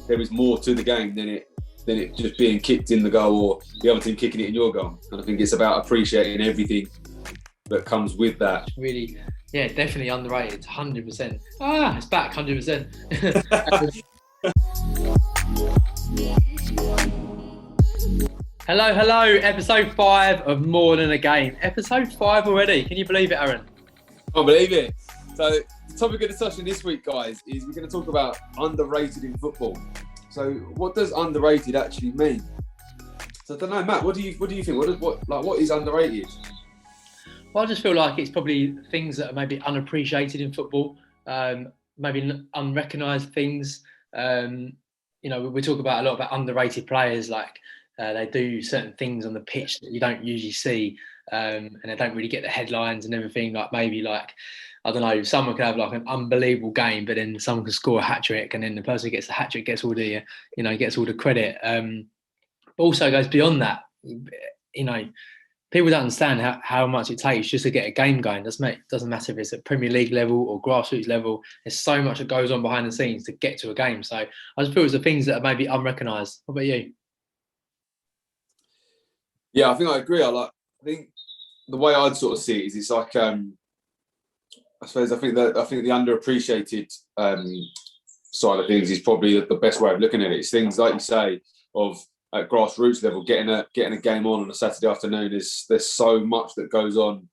there is more to the game than it just being kicked in the goal or the other team kicking it in your goal. And I think it's about appreciating everything that comes with that. Really, yeah, definitely underrated, 100%. It's back, 100%. Hello, episode 5 of More Than a Game. Episode 5 already, can you believe it, Aaron? I believe it. So the topic of discussion this week, guys, is we're going to talk about underrated in football. So what does underrated actually mean? So I don't know, Matt, what do you think? What is underrated? Well, I just feel like it's probably things that are maybe unappreciated in football, maybe unrecognised things. We talk about a lot about underrated players, like they do certain things on the pitch that you don't usually see, and they don't really get the headlines and everything. Like maybe I don't know, someone could have like an unbelievable game, but then someone could score a hat trick, and then the person who gets the hat trick gets all the credit. But also goes beyond that. People don't understand how much it takes just to get a game going. Doesn't matter if it's at Premier League level or grassroots level. There's so much that goes on behind the scenes to get to a game. So I just feel it's the things that are maybe unrecognised. What about you? Yeah, I think I agree. I think the way I'd sort of see it is it's like I think the underappreciated side of things is probably the best way of looking at it. It's things like you say of at grassroots level, getting a game on a Saturday afternoon. There's so much that goes on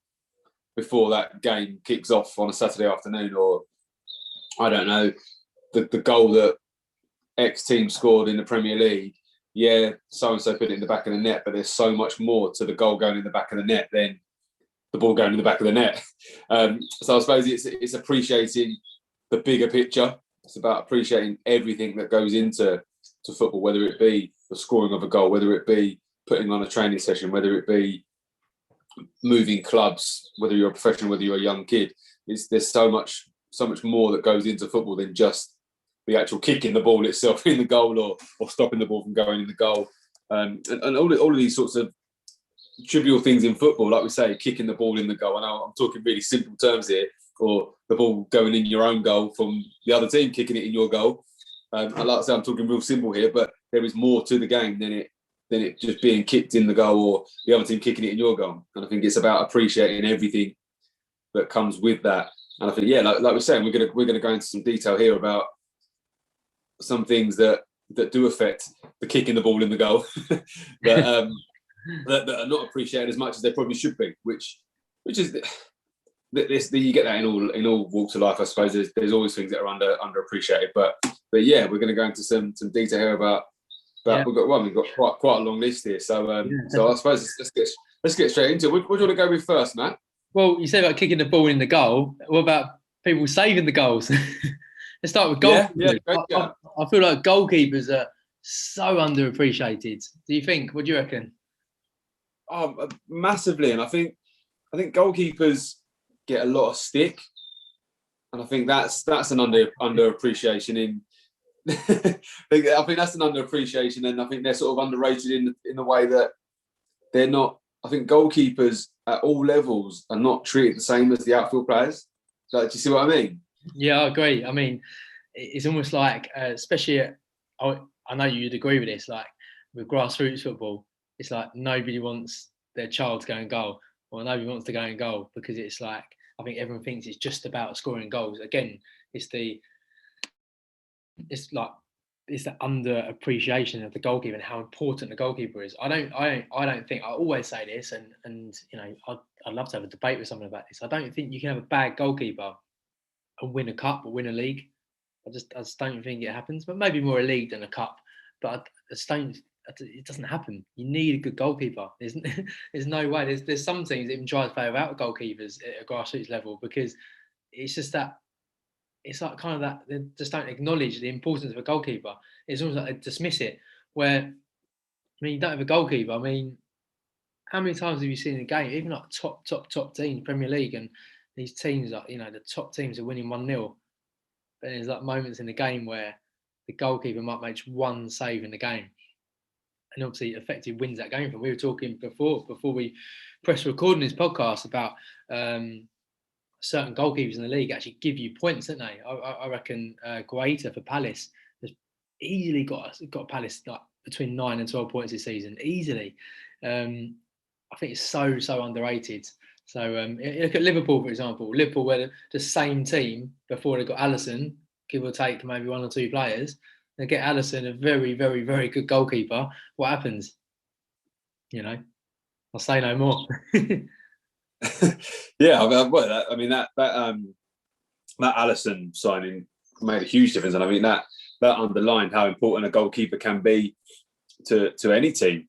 before that game kicks off on a Saturday afternoon, or I don't know, the goal that X team scored in the Premier League. Yeah, so and so put it in the back of the net, but there's so much more to the goal going in the back of the net than the ball going in the back of the net. So I suppose it's appreciating the bigger picture. It's about appreciating everything that goes into football, whether it be the scoring of a goal, whether it be putting on a training session, whether it be moving clubs, whether you're a professional, whether you're a young kid. There's so much more that goes into football than just the actual kicking the ball itself in the goal or stopping the ball from going in the goal. And all of these sorts of trivial things in football, like we say, kicking the ball in the goal. I know I'm talking really simple terms here, or the ball going in your own goal from the other team kicking it in your goal. I like to say I'm talking real simple here, but there is more to the game than it just being kicked in the goal or the other team kicking it in your goal. And I think it's about appreciating everything that comes with that. And I think, yeah, like we're saying, we're gonna go into some detail here about some things that do affect the kicking the ball in the goal that are not appreciated as much as they probably should be. Which is you get that in all walks of life, I suppose. There's always things that are underappreciated, but yeah, we're going to go into some detail here about we've got quite a long list here. So so I suppose let's get straight into it. What do you want to go with first, Matt? Well, you said about kicking the ball in the goal. What about people saving the goals? Let's start with goalkeepers. I feel like goalkeepers are so underappreciated. Do you think? What do you reckon? Oh, massively, and I think goalkeepers get a lot of stick, and I think that's an underappreciation in. I think that's an underappreciation, and I think they're sort of underrated in the way that they're not. I think goalkeepers at all levels are not treated the same as the outfield players. Do you see what I mean? Yeah, I agree. I mean, it's almost like, especially, I know you'd agree with this, like with grassroots football, it's like nobody wants their child to go in goal, or nobody wants to go in goal, because it's like, I think everyone thinks it's just about scoring goals. Again, it's the under appreciation of the goalkeeper and how important the goalkeeper is. I don't think, I always say this, and I'd love to have a debate with someone about this. I don't think you can have a bad goalkeeper and win a cup or win a league. I just don't think it happens. But maybe more a league than a cup. But it doesn't happen. You need a good goalkeeper. There's no way. There's some teams that even try to play without goalkeepers at a grassroots level, because it's just that it's like kind of that they just don't acknowledge the importance of a goalkeeper. It's almost like they dismiss it. Where, I mean, you don't have a goalkeeper. I mean, how many times have you seen a game, even like top teams, Premier League, and these teams, like, the top teams are winning 1-0, but there's like moments in the game where the goalkeeper might make one save in the game, and obviously effectively wins that game. We were talking before we press record on this podcast about certain goalkeepers in the league actually give you points, don't they? I reckon Guaita for Palace, easily got Palace like between 9 and 12 points this season, easily. I think it's so underrated. So look at Liverpool, for example. Liverpool were the same team before they got Alisson, give or take maybe one or two players. They get Alisson, a very, very, very good goalkeeper. What happens? You know, I'll say no more. Yeah, I mean that Alisson signing made a huge difference, and I mean that underlined how important a goalkeeper can be to any team.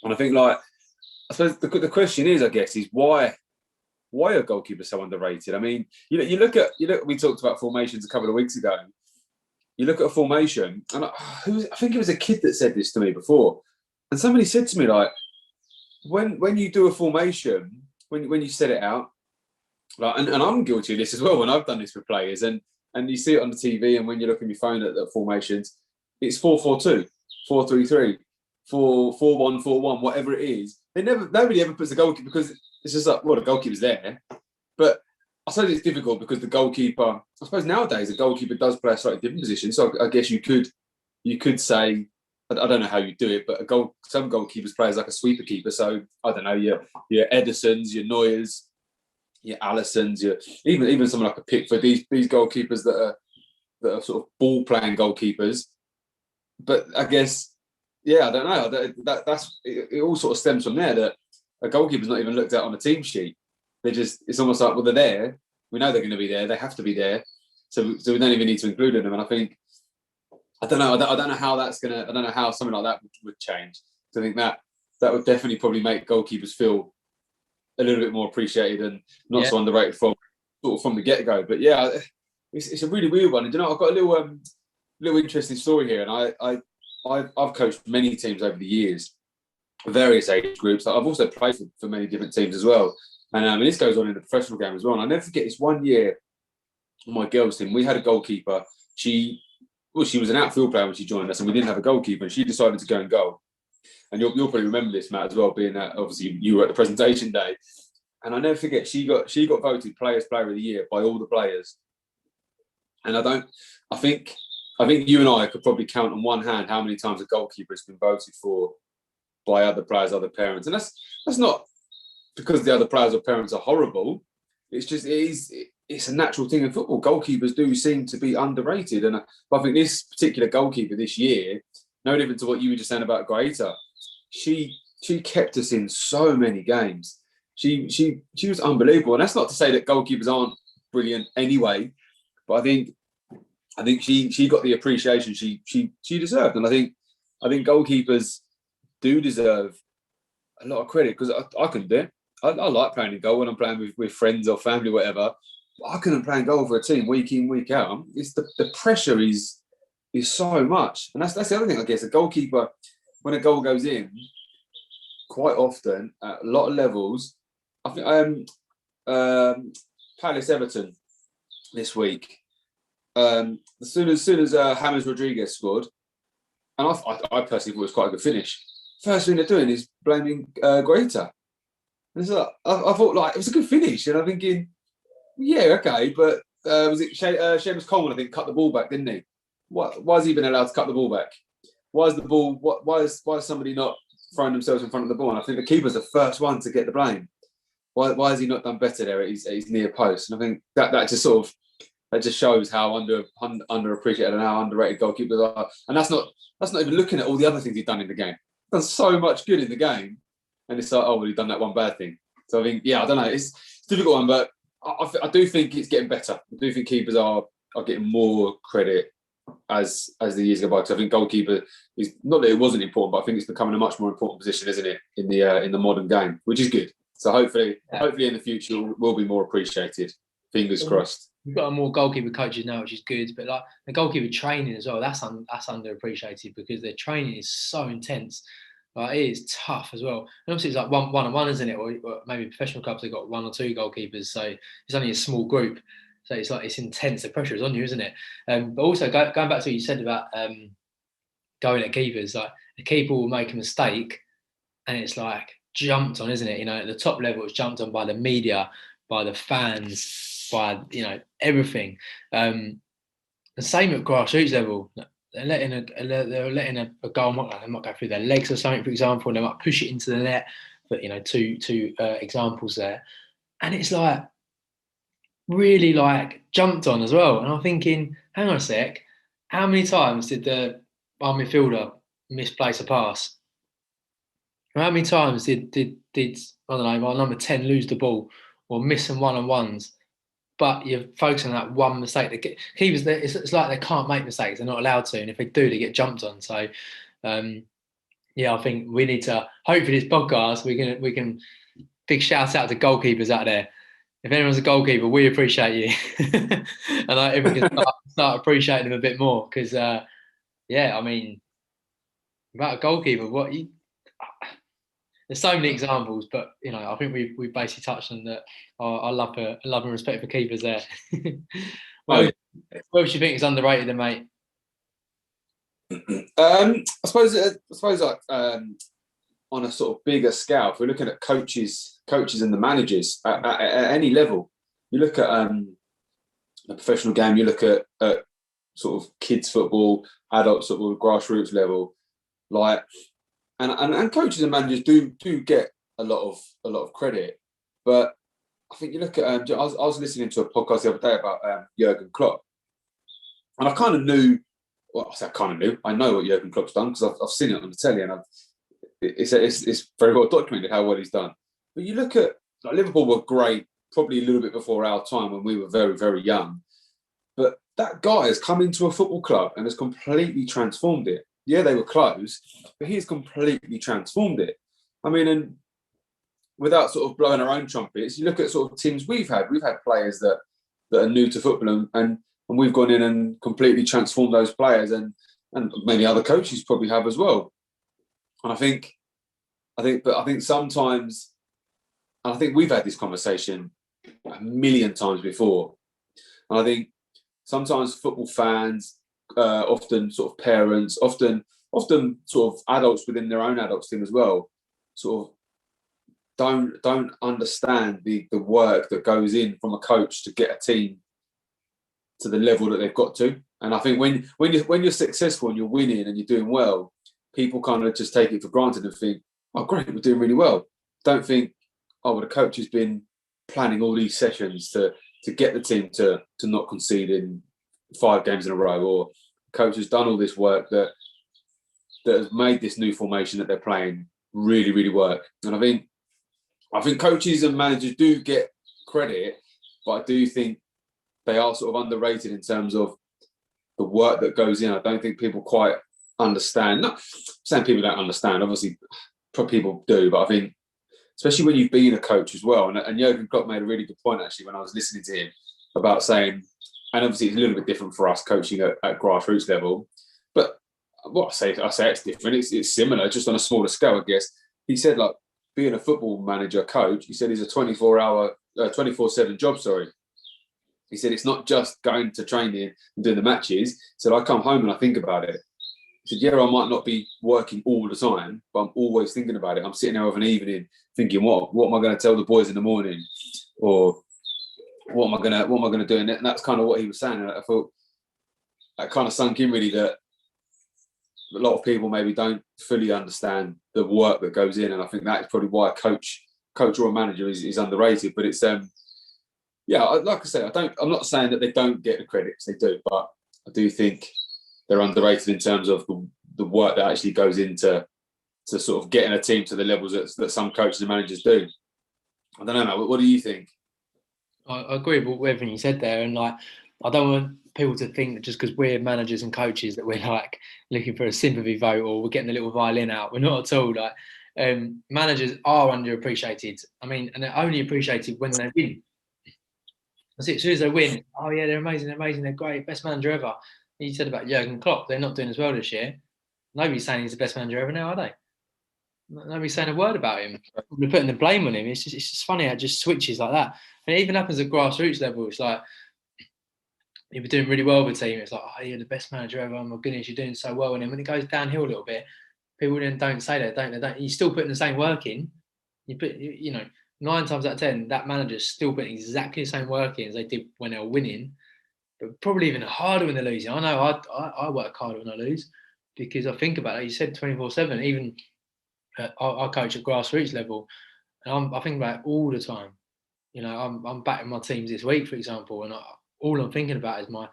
And I think, like, I suppose the question is, I guess, is why are goalkeepers so underrated? I mean, you look at we talked about formations a couple of weeks ago. You look at a formation, and I think it was a kid that said this to me before, and somebody said to me, like, when you do a formation, when you set it out, like, and I'm guilty of this as well when I've done this with players, and you see it on the TV, and when you look on your phone at the formations, it's 4-4-2, 4-3-3, 4-4-1, whatever it is. Nobody ever puts a goalkeeper, because it's just like, well, the goalkeeper's there. But I suppose it's difficult because the goalkeeper, I suppose nowadays the goalkeeper does play a slightly different position. So I guess you could say, I don't know how you do it, but some goalkeepers play as like a sweeper keeper. So I don't know, your Edersons, your Neuers, your Alissons, even someone like a Pickford. These goalkeepers that are sort of ball playing goalkeepers. But I guess, yeah, I don't know. That's it. All sort of stems from there, that a goalkeeper's not even looked at on a team sheet. It's almost like, well, they're there. We know they're going to be there. They have to be there. So we don't even need to include them. And I think, I don't know. I don't know how that's gonna. I don't know how something like that would change. So I think that would definitely probably make goalkeepers feel a little bit more appreciated and not so underrated from the get go. But yeah, it's a really weird one. And you know, I've got a little interesting story here, and I've coached many teams over the years, various age groups. I've also played for many different teams as well. And this goes on in the professional game as well. And I'll never forget this one year on my girls' team. We had a goalkeeper. She was an outfield player when she joined us, and we didn't have a goalkeeper, and she decided to go and goal. And you'll probably remember this, Matt, as well, being that obviously you were at the presentation day. And I'll never forget, she got voted Player of the Year by all the players. And I think you and I could probably count on one hand how many times a goalkeeper has been voted for by other players, other parents. And that's not because the other players or parents are horrible. It's just it's a natural thing in football. Goalkeepers do seem to be underrated, and I think this particular goalkeeper this year, no different to what you were just saying about Guaita, she kept us in so many games. She was unbelievable, and that's not to say that goalkeepers aren't brilliant anyway, but I think she got the appreciation she deserved, and I think goalkeepers do deserve a lot of credit, because I couldn't do it. I like playing in goal when I'm playing with friends or family, whatever. But I couldn't play in goal for a team week in, week out. It's the pressure is so much, and that's the other thing. I guess a goalkeeper, when a goal goes in, quite often at a lot of levels. I think Palace Everton this week. As soon as James Rodriguez scored, and I personally thought it was quite a good finish. First thing they're doing is blaming Guaita. It's like, I thought, like, it was a good finish, and I'm thinking, yeah, okay, but was it Seamus Coleman? I think cut the ball back, didn't he? Why has he been allowed to cut the ball back? Why is the ball? Why is somebody not throwing themselves in front of the ball? And I think the keeper's the first one to get the blame. Why has he not done better there at his near post? And I think that just sort of that just shows how underappreciated and how underrated goalkeepers are. And that's not even looking at all the other things he's done in the game. He's done so much good in the game, and it's like, oh, well, he's done that one bad thing. So I think, yeah, I don't know. It's a difficult one, but I do think it's getting better. I do think keepers are getting more credit as the years go by. Because I think goalkeeper is not that it wasn't important, but I think it's becoming a much more important position, isn't it, in the modern game, which is good. So hopefully in the future we'll be more appreciated. Fingers crossed. We've got more goalkeeper coaches now, which is good. But like the goalkeeper training as well, that's underappreciated, because their training is so intense. Like, it is tough as well. And obviously, it's like one-on-one, isn't it? Or maybe professional clubs, they've got one or two goalkeepers, so it's only a small group. So it's like it's intense. The pressure is on you, isn't it? But also going back to what you said about going at keepers, like the keeper will make a mistake, and it's like jumped on, isn't it? You know, at the top level, it's jumped on by the media, by the fans, by everything. The same at grassroots level. they're letting a goal, they might go through their legs or something, for example, and they might push it into the net. But two examples there, and it's like really like jumped on as well. And I'm thinking, hang on a sec, how many times did our midfielder misplace a pass? How many times did I don't know, our number 10 lose the ball or miss some one-on-ones? But you're focusing on that one mistake. The keepers, it's like they can't make mistakes. They're not allowed to, and if they do, they get jumped on. So, yeah, I think we need to. Hopefully, this podcast we can big shout out to goalkeepers out there. If anyone's a goalkeeper, we appreciate you, and if we can start appreciating them a bit more, because yeah, I mean, about a goalkeeper, there's so many examples, but I think we basically touched on that. I love and respect for keepers there. What else do you think is underrated, then, mate? I suppose like on a sort of bigger scale, if we're looking at coaches and the managers at any level, you look at the professional game, you look at sort of kids football, adults football, grassroots level, like. And coaches and managers do get a lot of credit, but I think you look at I was listening to a podcast the other day about Jurgen Klopp, and I kind of knew. Well, I kind of knew. I know what Jurgen Klopp's done because I've seen it on the telly, and it's very well documented how well he's done. But you look at Liverpool were great, probably a little bit before our time when we were very, very young. But that guy has come into a football club and has completely transformed it. Yeah, they were close, but he's completely transformed it. I mean, and without sort of blowing our own trumpets, you look at sort of teams we've had. We've had players that are new to football, and we've gone in and completely transformed those players, and many other coaches probably have as well. And I think sometimes, and I think we've had this conversation a million times before, and I think sometimes football fans, often sort of parents, often sort of adults within their own adults team as well, sort of don't understand the work that goes in from a coach to get a team to the level that they've got to. And I think when you're successful and you're winning and you're doing well, people kind of just take it for granted and think, oh great, we're doing really well. Don't think, oh well, the coach has been planning all these sessions to get the team to not concede in 5 games in a row, or coach has done all this work that has made this new formation that they're playing really, really work. And I think coaches and managers do get credit, but I do think they are sort of underrated in terms of the work that goes in. I don't think people quite understand. Not saying people don't understand, obviously people do, but I think especially when you've been a coach as well. And Jurgen Klopp made a really good point actually when I was listening to him about saying, and obviously it's a little bit different for us coaching at grassroots level, but what I say it's different. It's similar, just on a smaller scale, I guess. He said, like, being a football manager, coach, he said he's a 24/7 job. Sorry, he said it's not just going to training and doing the matches. He said I come home and I think about it. He said, yeah, I might not be working all the time, but I'm always thinking about it. I'm sitting there of an evening thinking, what am I going to tell the boys in the morning, or what am I going to do? And that's kind of what he was saying. And I thought that kind of sunk in really, that a lot of people maybe don't fully understand the work that goes in, and I think that's probably why a coach or a manager is underrated. But it's yeah, like I say, I'm not saying that they don't get the credit, because they do, but I do think they're underrated in terms of the work that actually goes into sort of getting a team to the levels that some coaches and managers do. I don't know, Matt, what do you think? I agree with everything you said there, and like, I don't want people to think that just because we're managers and coaches that we're like looking for a sympathy vote or we're getting a little violin out. We're not at all. Like, managers are underappreciated. I mean, and they're only appreciated when they win. That's it. As soon as they win, oh yeah, they're amazing, they're great, best manager ever. You said about Jurgen Klopp, they're not doing as well this year. Nobody's saying he's the best manager ever now, are they? Nobody's saying a word about him. We're putting the blame on him. It's just funny how it just switches like that. And it even happens at grassroots level. It's like, you've been doing really well with a team. It's like, oh, you're the best manager ever. Oh my goodness, you're doing so well. And then when it goes downhill a little bit, people then don't say that, don't they? You're still putting the same work in. 9 times out of 10, that manager's still putting exactly the same work in as they did when they were winning. but probably even harder when they're losing. I know I work harder when I lose, because I think about it. You said 24/7. Even I coach at grassroots level, and I think about it all the time. You know, I'm batting my teams this week, for example, and all I'm thinking about is my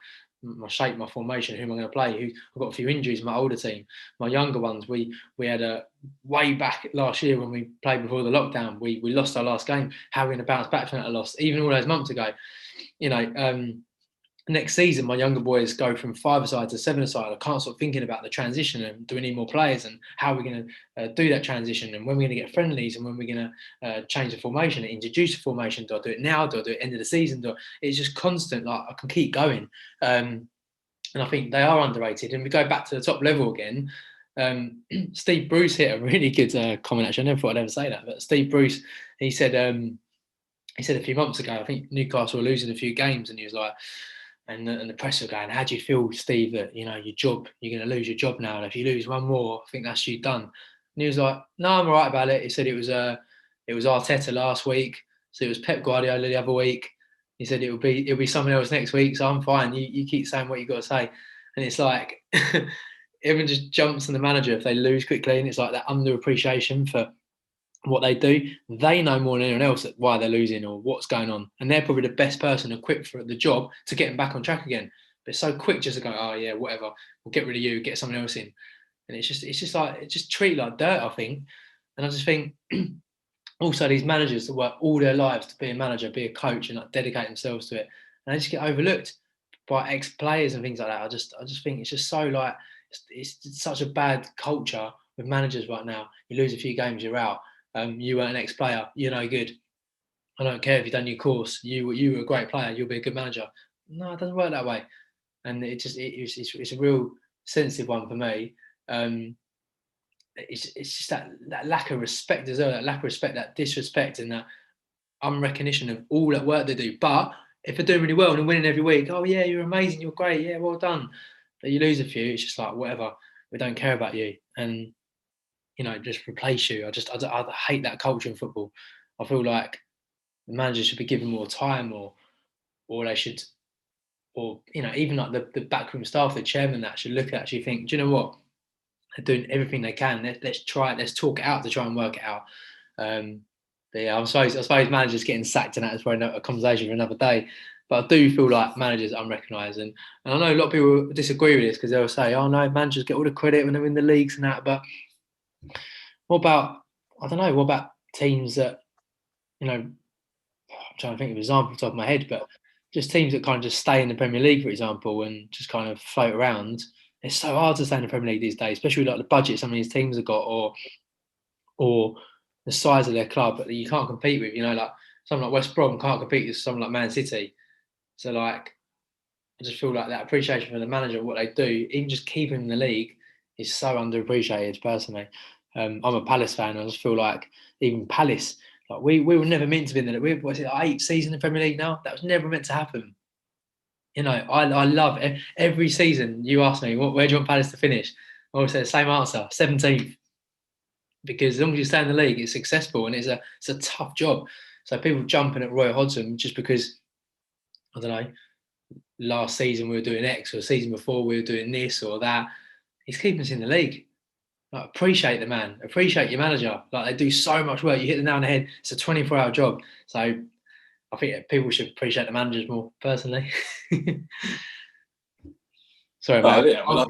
shape, my formation, who am I going to play? I've got a few injuries. My older team, my younger ones, we had a way back last year when we played before the lockdown. We lost our last game. How are we going to bounce back from that loss? Even all those months ago, you know. Next season, my younger boys go from 5-a-side to 7-a-side. I can't stop thinking about the transition and do we need more players and how we're going to do that transition and when we're going to get friendlies and when we're going to change the formation and introduce a formation. Do I do it now? Do I do it end of the season? It's just constant. Like I can keep going. And I think they are underrated. And we go back to the top level again. Steve Bruce hit a really good comment. Actually, I never thought I'd ever say that, but Steve Bruce, he said a few months ago, I think Newcastle were losing a few games, and he was like, and the press were going, how do you feel, Steve, that, you know, you're going to lose your job now, and if you lose one more, I think that's you done. And he was like, no, I'm all right about it. He said it was Arteta last week, so it was Pep Guardiola the other week. He said it'll be someone else next week, so I'm fine. You keep saying what you got to say. And it's like everyone just jumps on the manager if they lose quickly, and it's like that underappreciation for what they do. They know more than anyone else why they're losing or what's going on, and they're probably the best person equipped for the job to get them back on track again. But it's so quick just to go, oh yeah, whatever, we'll get rid of you, get someone else in, and it's just like it's just treated like dirt, I think. And I just think also these managers that work all their lives to be a manager, be a coach, and like dedicate themselves to it, and they just get overlooked by ex-players and things like that. I just think it's just so like it's such a bad culture with managers right now. You lose a few games, you're out. You weren't an ex-player, you're no good. I don't care if you've done your course. You were a great player, you'll be a good manager. No, it doesn't work that way. And it's a real sensitive one for me. It's just that lack of respect as well, that lack of respect, that disrespect, and that unrecognition of all that work they do. But if they're doing really well and they're winning every week, oh yeah, you're amazing, you're great, yeah, well done. But you lose a few, it's just like whatever. We don't care about you, and just replace you. I hate that culture in football. I feel like the manager should be given more time, or they should, or even like the backroom staff, the chairman, that should look at actually think, do you know what? They're doing everything they can. Let's try it. Let's talk it out to try and work it out. But yeah, I suppose managers getting sacked and that is for a conversation for another day. But I do feel like managers are unrecognised, and I know a lot of people disagree with this because they'll say, "Oh no, managers get all the credit when they're in the leagues and that." But what about, I don't know, what about teams that, I'm trying to think of an example off the top of my head, but just teams that kind of just stay in the Premier League, for example, and just kind of float around. It's so hard to stay in the Premier League these days, especially like the budget some of these teams have got, or the size of their club that you can't compete with. Like someone like West Brom can't compete with someone like Man City. So like, I just feel like that appreciation for the manager, what they do, even just keeping in the league, is so underappreciated. Personally, I'm a Palace fan. I just feel like even Palace, like we were never meant to be in the league. What's it, like 8 seasons in the Premier League now? That was never meant to happen. I love it. Every season you ask me, where do you want Palace to finish? I always say the same answer, 17th. Because as long as you stay in the league, it's successful and it's a tough job. So people jumping at Roy Hodgson just because, I don't know, last season we were doing X, or the season before we were doing this or that. He's keeping us in the league. Like, appreciate the man, appreciate your manager. Like, they do so much work. You hit the nail on the head. It's a 24-hour job. So I think people should appreciate the managers more, personally. Sorry, Oh, mate. yeah, well,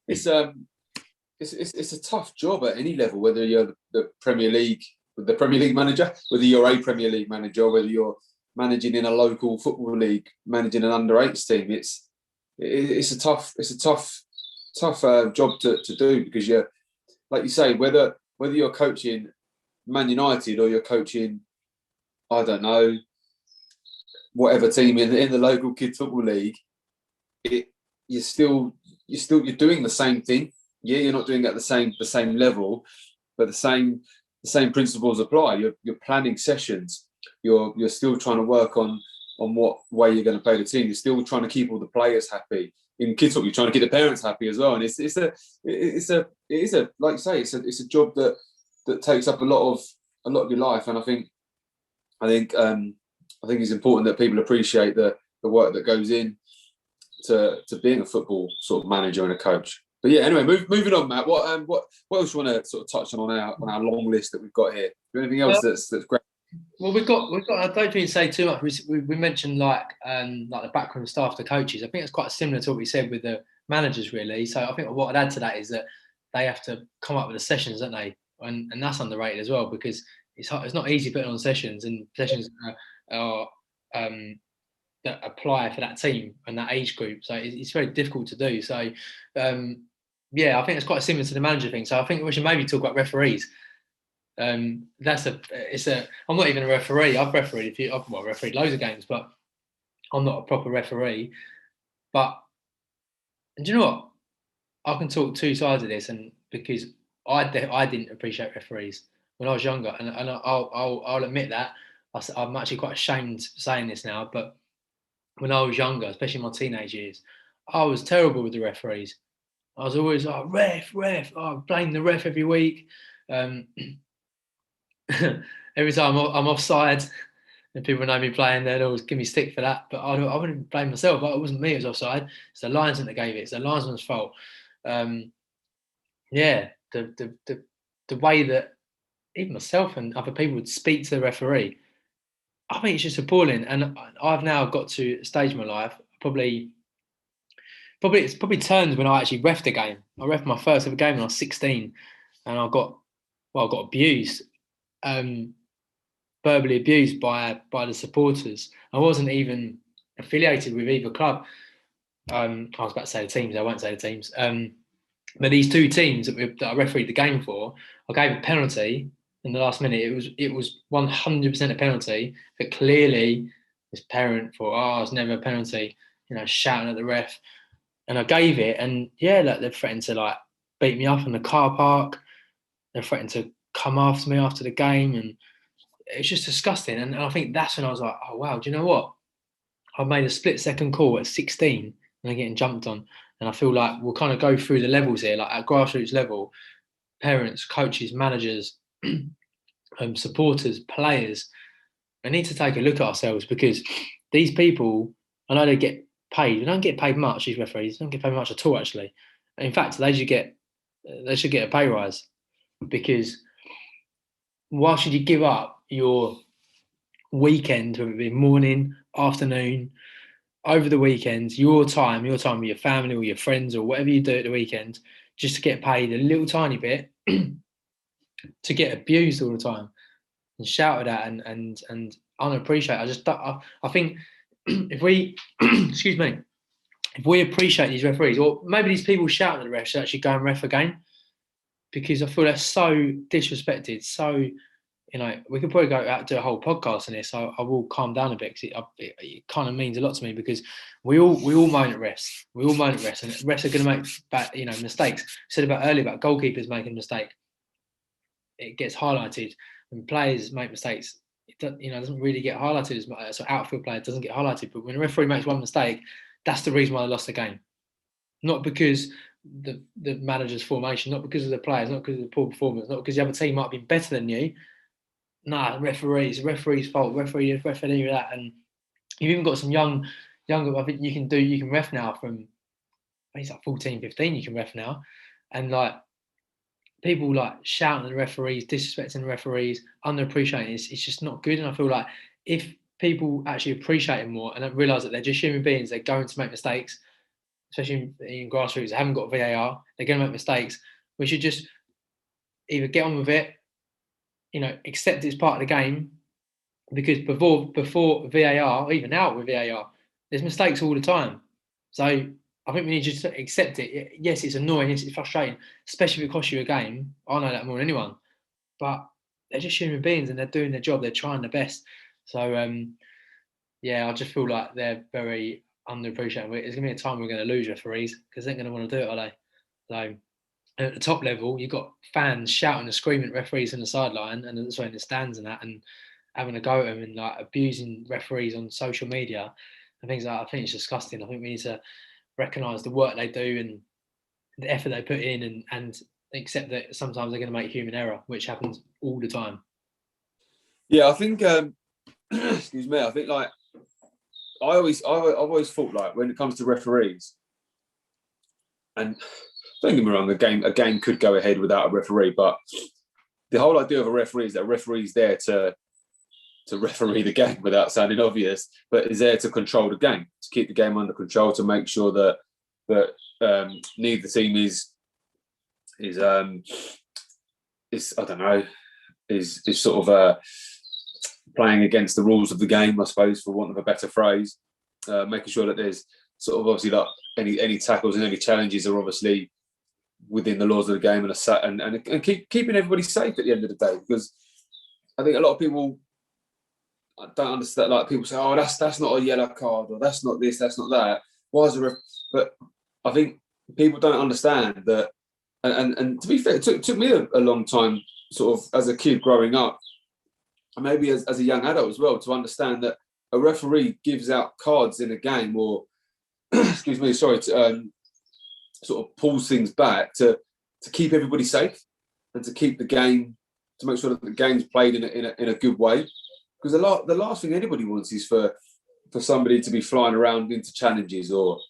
it's a tough job at any level, whether you're the Premier League manager, whether you're a Premier League manager, whether you're managing in a local football league, managing an under-8s team. It's a tough job to do, because you're, like you say, whether you're coaching Man United or you're coaching, I don't know, whatever team in the local kids football league, you're doing the same thing. Yeah, you're not doing it at the same level, but the same principles apply. You're planning sessions. You're still trying to work on what way you're going to play the team. You're still trying to keep all the players happy. In kids football, you're trying to keep the parents happy as well. And it is a like you say, it's a job that takes up a lot of your life. And I think I think it's important that people appreciate the work that goes in to being a football sort of manager and a coach. But yeah, anyway, moving on, Matt. What else do you want to sort of touch on our long list that we've got here? Anything else that's great? Well, we've got. I don't think we say too much. We mentioned like the backroom staff, the coaches. I think it's quite similar to what we said with the managers, really. So I think what I'd add to that is that they have to come up with the sessions, don't they? And that's underrated as well, because it's not easy putting on sessions, and sessions are that apply for that team and that age group. So it's very difficult to do. So yeah, I think it's quite similar to the manager thing. So I think we should maybe talk about referees. I'm not even a referee. I've refereed refereed loads of games, but I'm not a proper referee. But and do you know what? I can talk two sides of this, and because I didn't appreciate referees when I was younger, and I'll admit that I'm actually quite ashamed saying this now, but when I was younger, especially in my teenage years, I was terrible with the referees. I was always like, ref. I blame the ref every week. Um, every time I'm offside and people know me playing, they'd always give me stick for that. But I wouldn't blame myself. It wasn't me who was offside. It's the linesman that gave it. It's the linesman's fault. Yeah, the way that even myself and other people would speak to the referee, I think it's just appalling. And I've now got to a stage in my life, it's probably turned when I actually refed a game. I refed my first ever game when I was 16, and I got abused, verbally abused by the supporters. I wasn't even affiliated with either club. I was about to say the teams. I won't say the teams. But these two teams that I refereed the game for, I gave a penalty in the last minute. It was 100% a penalty. But clearly, this parent thought, "Oh, it's never a penalty." Shouting at the ref. And I gave it, and yeah, they threatened to like beat me up in the car park. They threatened to come after me after the game, and it's just disgusting. And I think that's when I was like, oh wow, do you know what? I made a split-second call at 16, and I'm getting jumped on. And I feel like we'll kind of go through the levels here, like at grassroots level, parents, coaches, managers, supporters, players. We need to take a look at ourselves, because these people, I know they get paid. They don't get paid much. These referees don't get paid much at all. Actually, in fact, they should get a pay rise, because why should you give up your weekend, whether it be morning, afternoon, over the weekends, your time with your family or your friends or whatever you do at the weekend, just to get paid a little tiny bit to get abused all the time and shouted at and unappreciated? I think if we excuse me, if we appreciate these referees, or maybe these people shouting at the refs should actually go and ref a game, because I feel they're so disrespected. So, we could probably go out do a whole podcast on this. I will calm down a bit, because it kind of means a lot to me, because we all moan at refs. We all moan at refs, and refs are going to make mistakes. I said about earlier about goalkeepers making a mistake. It gets highlighted. When players make mistakes, it doesn't really get highlighted as much. So outfield player doesn't get highlighted. But when a referee makes one mistake, that's the reason why they lost the game. Not because the manager's formation, not because of the players, not because of the poor performance, not because the other team might be better than you. Nah, referee's fault. Referee that, and you've even got some younger. I think you can ref now from, I think it's like 14, 15. You can ref now, and like people like shouting at the referees, disrespecting the referees, underappreciating it's just not good. And I feel like if people actually appreciate it more and don't realise that they're just human beings, they're going to make mistakes, especially in grassroots, they haven't got VAR, they're going to make mistakes. We should just either get on with it, accept it's part of the game, because before VAR, or even now with VAR, there's mistakes all the time. So I think we need to accept it. Yes, it's annoying, yes, it's frustrating, especially if it costs you a game. I know that more than anyone. But they're just human beings, and they're doing their job. They're trying their best. So yeah, I just feel like they're very underappreciated. There's going to be a time we're going to lose referees, because they're going to want to do it, are they? So at the top level, you've got fans shouting and screaming at referees in the sideline, and also in the stands and that, and having a go at them and like abusing referees on social media and things like that. I think it's disgusting. I think we need to recognise the work they do and the effort they put in, and accept that sometimes they're going to make human error, which happens all the time. Yeah, I think excuse me, I think like I've always thought like when it comes to referees, and don't get me wrong, a game could go ahead without a referee, but the whole idea of a referee is that a referee's there to referee the game without sounding obvious, but is there to control the game, to keep the game under control, to make sure that neither team is I don't know, is sort of playing against the rules of the game, I suppose, for want of a better phrase. Making sure that there's sort of obviously like any tackles and any challenges are obviously within the laws of the game and keeping everybody safe at the end of the day. Because I think a lot of people don't understand. Like people say, "Oh, that's not a yellow card," or "That's not this, that's not that." Why is there? But I think people don't understand that. And to be fair, it took me a long time, sort of as a kid growing up, and maybe as a young adult as well, to understand that a referee gives out cards in a game, or excuse me, sorry, to, sort of pulls things back to keep everybody safe and to keep the game, to make sure that the game's played in a good way. Because the last thing anybody wants is for somebody to be flying around into challenges, or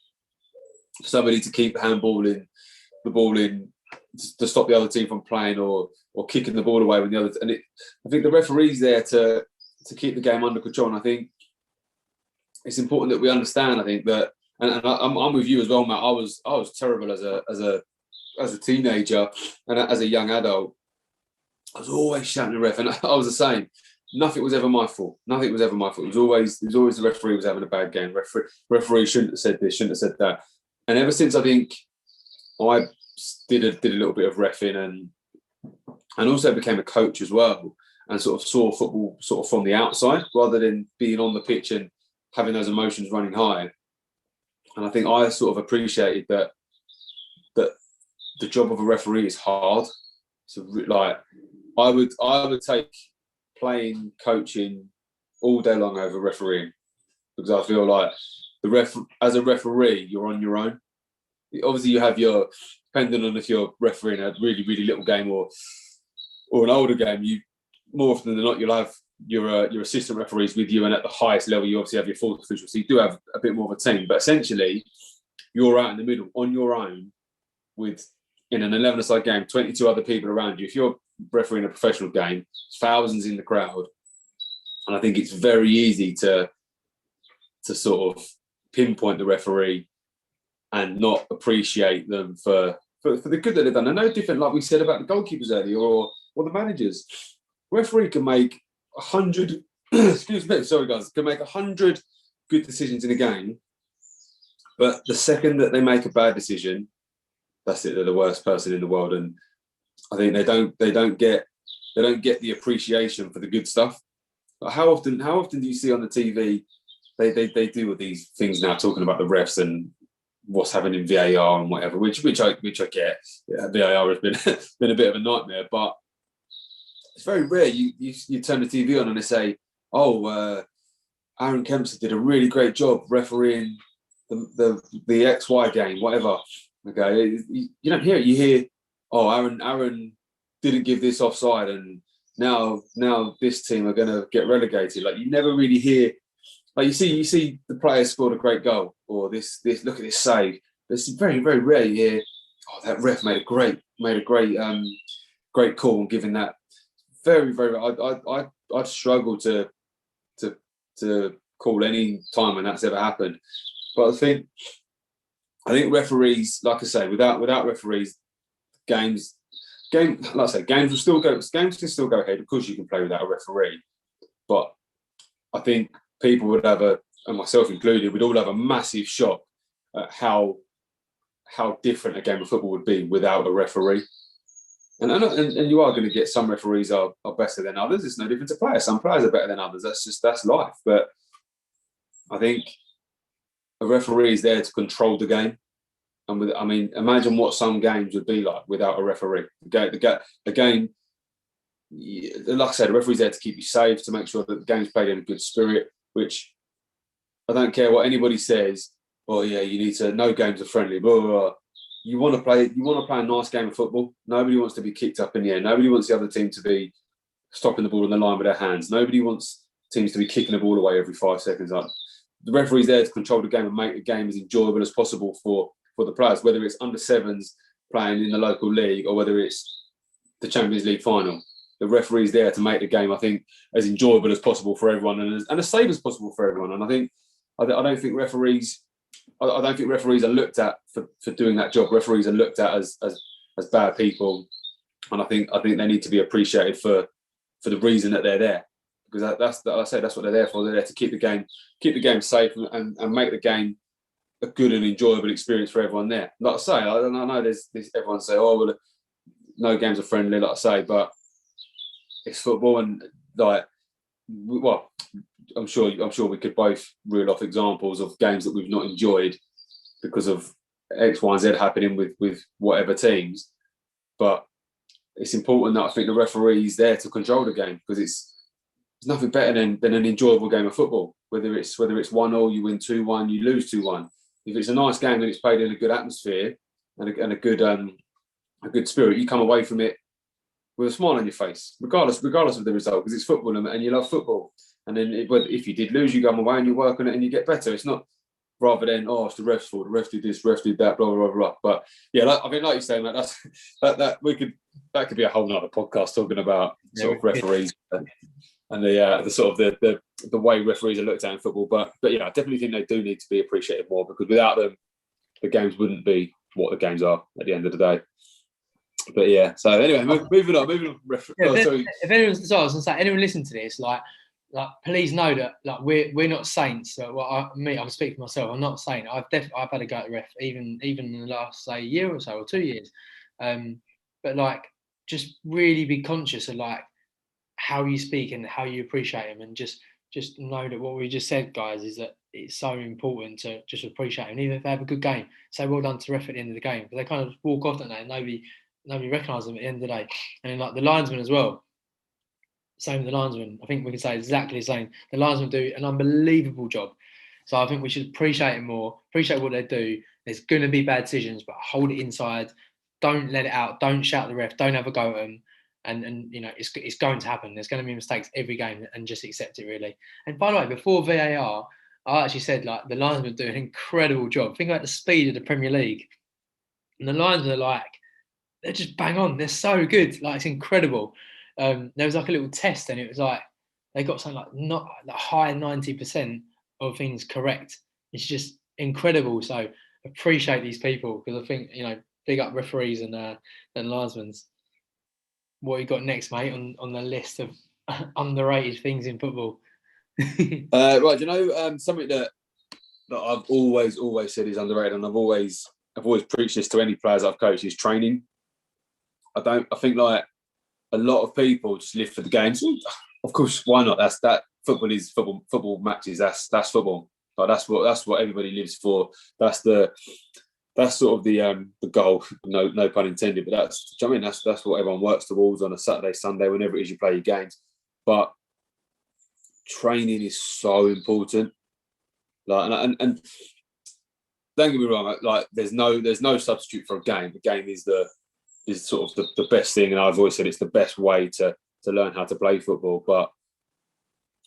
for somebody to keep handballing the ball in to stop the other team from playing, or kicking the ball away when the other. I think the referee's there to keep the game under control. And I think it's important that we understand. I think that, and I'm with you as well, Matt. I was terrible as a teenager and as a young adult. I was always shouting at the ref, and I was the same. Nothing was ever my fault. Nothing was ever my fault. It was always the referee was having a bad game. Referee shouldn't have said this, shouldn't have said that. And ever since, I think I did a little bit of reffing and also became a coach as well, and sort of saw football sort of from the outside rather than being on the pitch and having those emotions running high. And I think I sort of appreciated that the job of a referee is hard. So like I would take playing, coaching all day long over refereeing, because I feel like as a referee, you're on your own. Obviously, you have your, depending on if you're refereeing a really, really little game or an older game, you more often than not you'll have your assistant referees with you, and at the highest level you obviously have your fourth official, so you do have a bit more of a team. But essentially, you're out in the middle on your own with, in an 11-a-side game, 22 other people around you. If you're refereeing a professional game, thousands in the crowd, and I think it's very easy to sort of pinpoint the referee and not appreciate them for the good that they've done. And no different, like we said about the goalkeepers earlier, or the managers. Referee can make 100, excuse me, sorry guys, can make 100 good decisions in a game, but the second that they make a bad decision, that's it. They're the worst person in the world, and I think they don't get the appreciation for the good stuff. Like how often do you see on the TV they do all these things now, talking about the refs and what's happening in VAR and whatever, which I get. Yeah, VAR has been a bit of a nightmare, but it's very rare you turn the TV on and they say, "Oh, Aaron Kempster did a really great job refereeing the XY game, whatever." Okay, you don't hear it. You hear, "Oh, Aaron didn't give this offside, and now this team are going to get relegated." Like you never really hear. Like you see the player scored a great goal, or this look at this save. But it's very, very rare you hear, "Oh, that ref made a great call," and giving that. Very, very. I'd struggle to call any time when that's ever happened. But I think referees, like I say, without referees, games will still go. Games can still go ahead. Of course, you can play without a referee, but I think people would have and myself included, we'd all have a massive shock at how different a game of football would be without a referee. And you are going to get some referees are better than others. It's no different to players. Some players are better than others. That's life. But I think a referee is there to control the game. And imagine what some games would be like without a referee. The game, like I said, the referee's there to keep you safe, to make sure that the game's played in a good spirit, which I don't care what anybody says. Oh yeah, you need to, no games are friendly, blah, blah, blah. You want to play a nice game of football. Nobody wants to be kicked up in the air. Nobody wants the other team to be stopping the ball on the line with their hands. Nobody wants teams to be kicking the ball away every 5 seconds. Like, the referee's there to control the game and make the game as enjoyable as possible for the players, whether it's under sevens playing in the local league or whether it's the Champions League final. The referee's there to make the game, I think, as enjoyable as possible for everyone and as safe as possible for everyone. And I don't think referees are looked at for doing that job. Referees are looked at as bad people, and I think they need to be appreciated for the reason that they're there, because that's what they're there for. They're there to keep the game safe and make the game a good and enjoyable experience for everyone there. Like I say, I know there's everyone say, oh well, no games are friendly, like I say, but it's football, and like, well, I'm sure we could both reel off examples of games that we've not enjoyed because of X, Y, and Z happening with whatever teams. But it's important that I think the referee's there to control the game, because it's nothing better than an enjoyable game of football. Whether it's 1-0, you win 2-1, you lose 2-1. If it's a nice game and it's played in a good atmosphere and a good spirit, you come away from it with a smile on your face, regardless of the result, because it's football and you love football. And then if you did lose, you come away and you work on it and you get better. It's not rather than, oh, it's the ref's fault, the ref did this, ref did that, blah blah blah. But yeah, like you're saying, that could be a whole nother podcast talking about sort of referees and the sort of the way referees are looked at in football. But yeah, I definitely think they do need to be appreciated more, because without them, the games wouldn't be what the games are at the end of the day. But yeah, so anyway, moving on. If anyone's, I was gonna say, anyone listening to this, like please know that like we're not saints. So, I'm speaking for myself. I'm not saying I've had a go at the ref even in the last, say, year or so or 2 years. But like, just really be conscious of like how you speak and how you appreciate them, and just know that what we just said, guys, is that it's so important to just appreciate them. Even if they have a good game, say well done to the ref at the end of the game, but they kind of walk off, don't they? Nobody recognises them at the end of the day. And like the linesman as well. Same with the linesman. I think we can say exactly the same. The linesmen do an unbelievable job. So I think we should appreciate it more, appreciate what they do. There's going to be bad decisions, but hold it inside. Don't let it out. Don't shout at the ref. Don't have a go at them. And you know, it's going to happen. There's going to be mistakes every game, and just accept it, really. And by the way, before VAR, I actually said like the linesmen do an incredible job. Think about the speed of the Premier League. And the linesmen are like, they're just bang on. They're so good. Like, it's incredible. There was like a little test, and it was like they got something like not the high 90% of things correct. It's just incredible. So appreciate these people, because I think, you know, big up referees and linesmen. What you got next, mate, on the list of underrated things in football? Right, you know, something that I've always said is underrated, and I've always preached this to any players I've coached, is training. I think like a lot of people just live for the games. Of course, why not? That football is football. Football matches. That's football. Like, that's what everybody lives for. That's sort of the goal. No pun intended. But that's, do you know what I mean? That's what everyone works towards on a Saturday, Sunday, whenever it is you play your games. But training is so important. Like, and don't get me wrong. Like, there's no substitute for a game. The game is sort of the best thing, and I've always said it's the best way to learn how to play football. But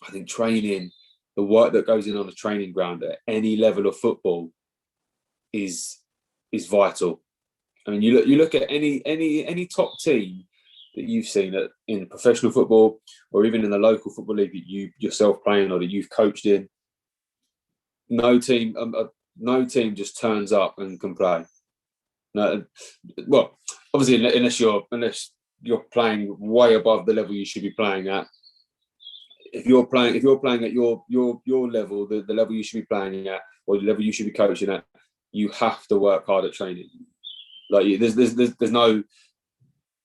I think training, the work that goes in on a training ground at any level of football is vital. I mean, you look at any top team that you've seen in professional football, or even in the local football league that you yourself playing or that you've coached in. No team just turns up and can play. No, well, obviously, unless you're playing way above the level you should be playing at. If you're playing at your level, the level you should be playing at, or the level you should be coaching at, you have to work hard at training. Like, there's no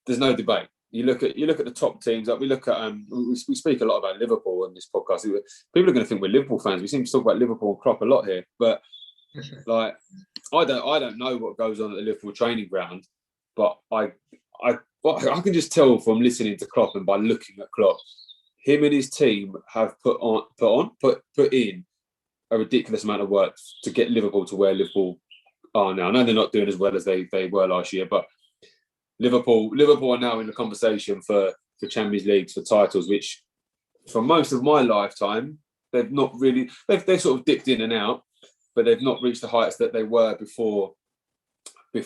debate. You look at the top teams. Like, we look at we speak a lot about Liverpool on this podcast. People are going to think we're Liverpool fans. We seem to talk about Liverpool and Klopp a lot here, but like, I don't know what goes on at the Liverpool training ground, but I can just tell from listening to Klopp and by looking at Klopp, him and his team have put in a ridiculous amount of work to get Liverpool to where Liverpool are now. I know they're not doing as well as they were last year, but Liverpool are now in the conversation for Champions Leagues, for titles, which for most of my lifetime, they've not really, they've sort of dipped in and out, but they've not reached the heights that they were before my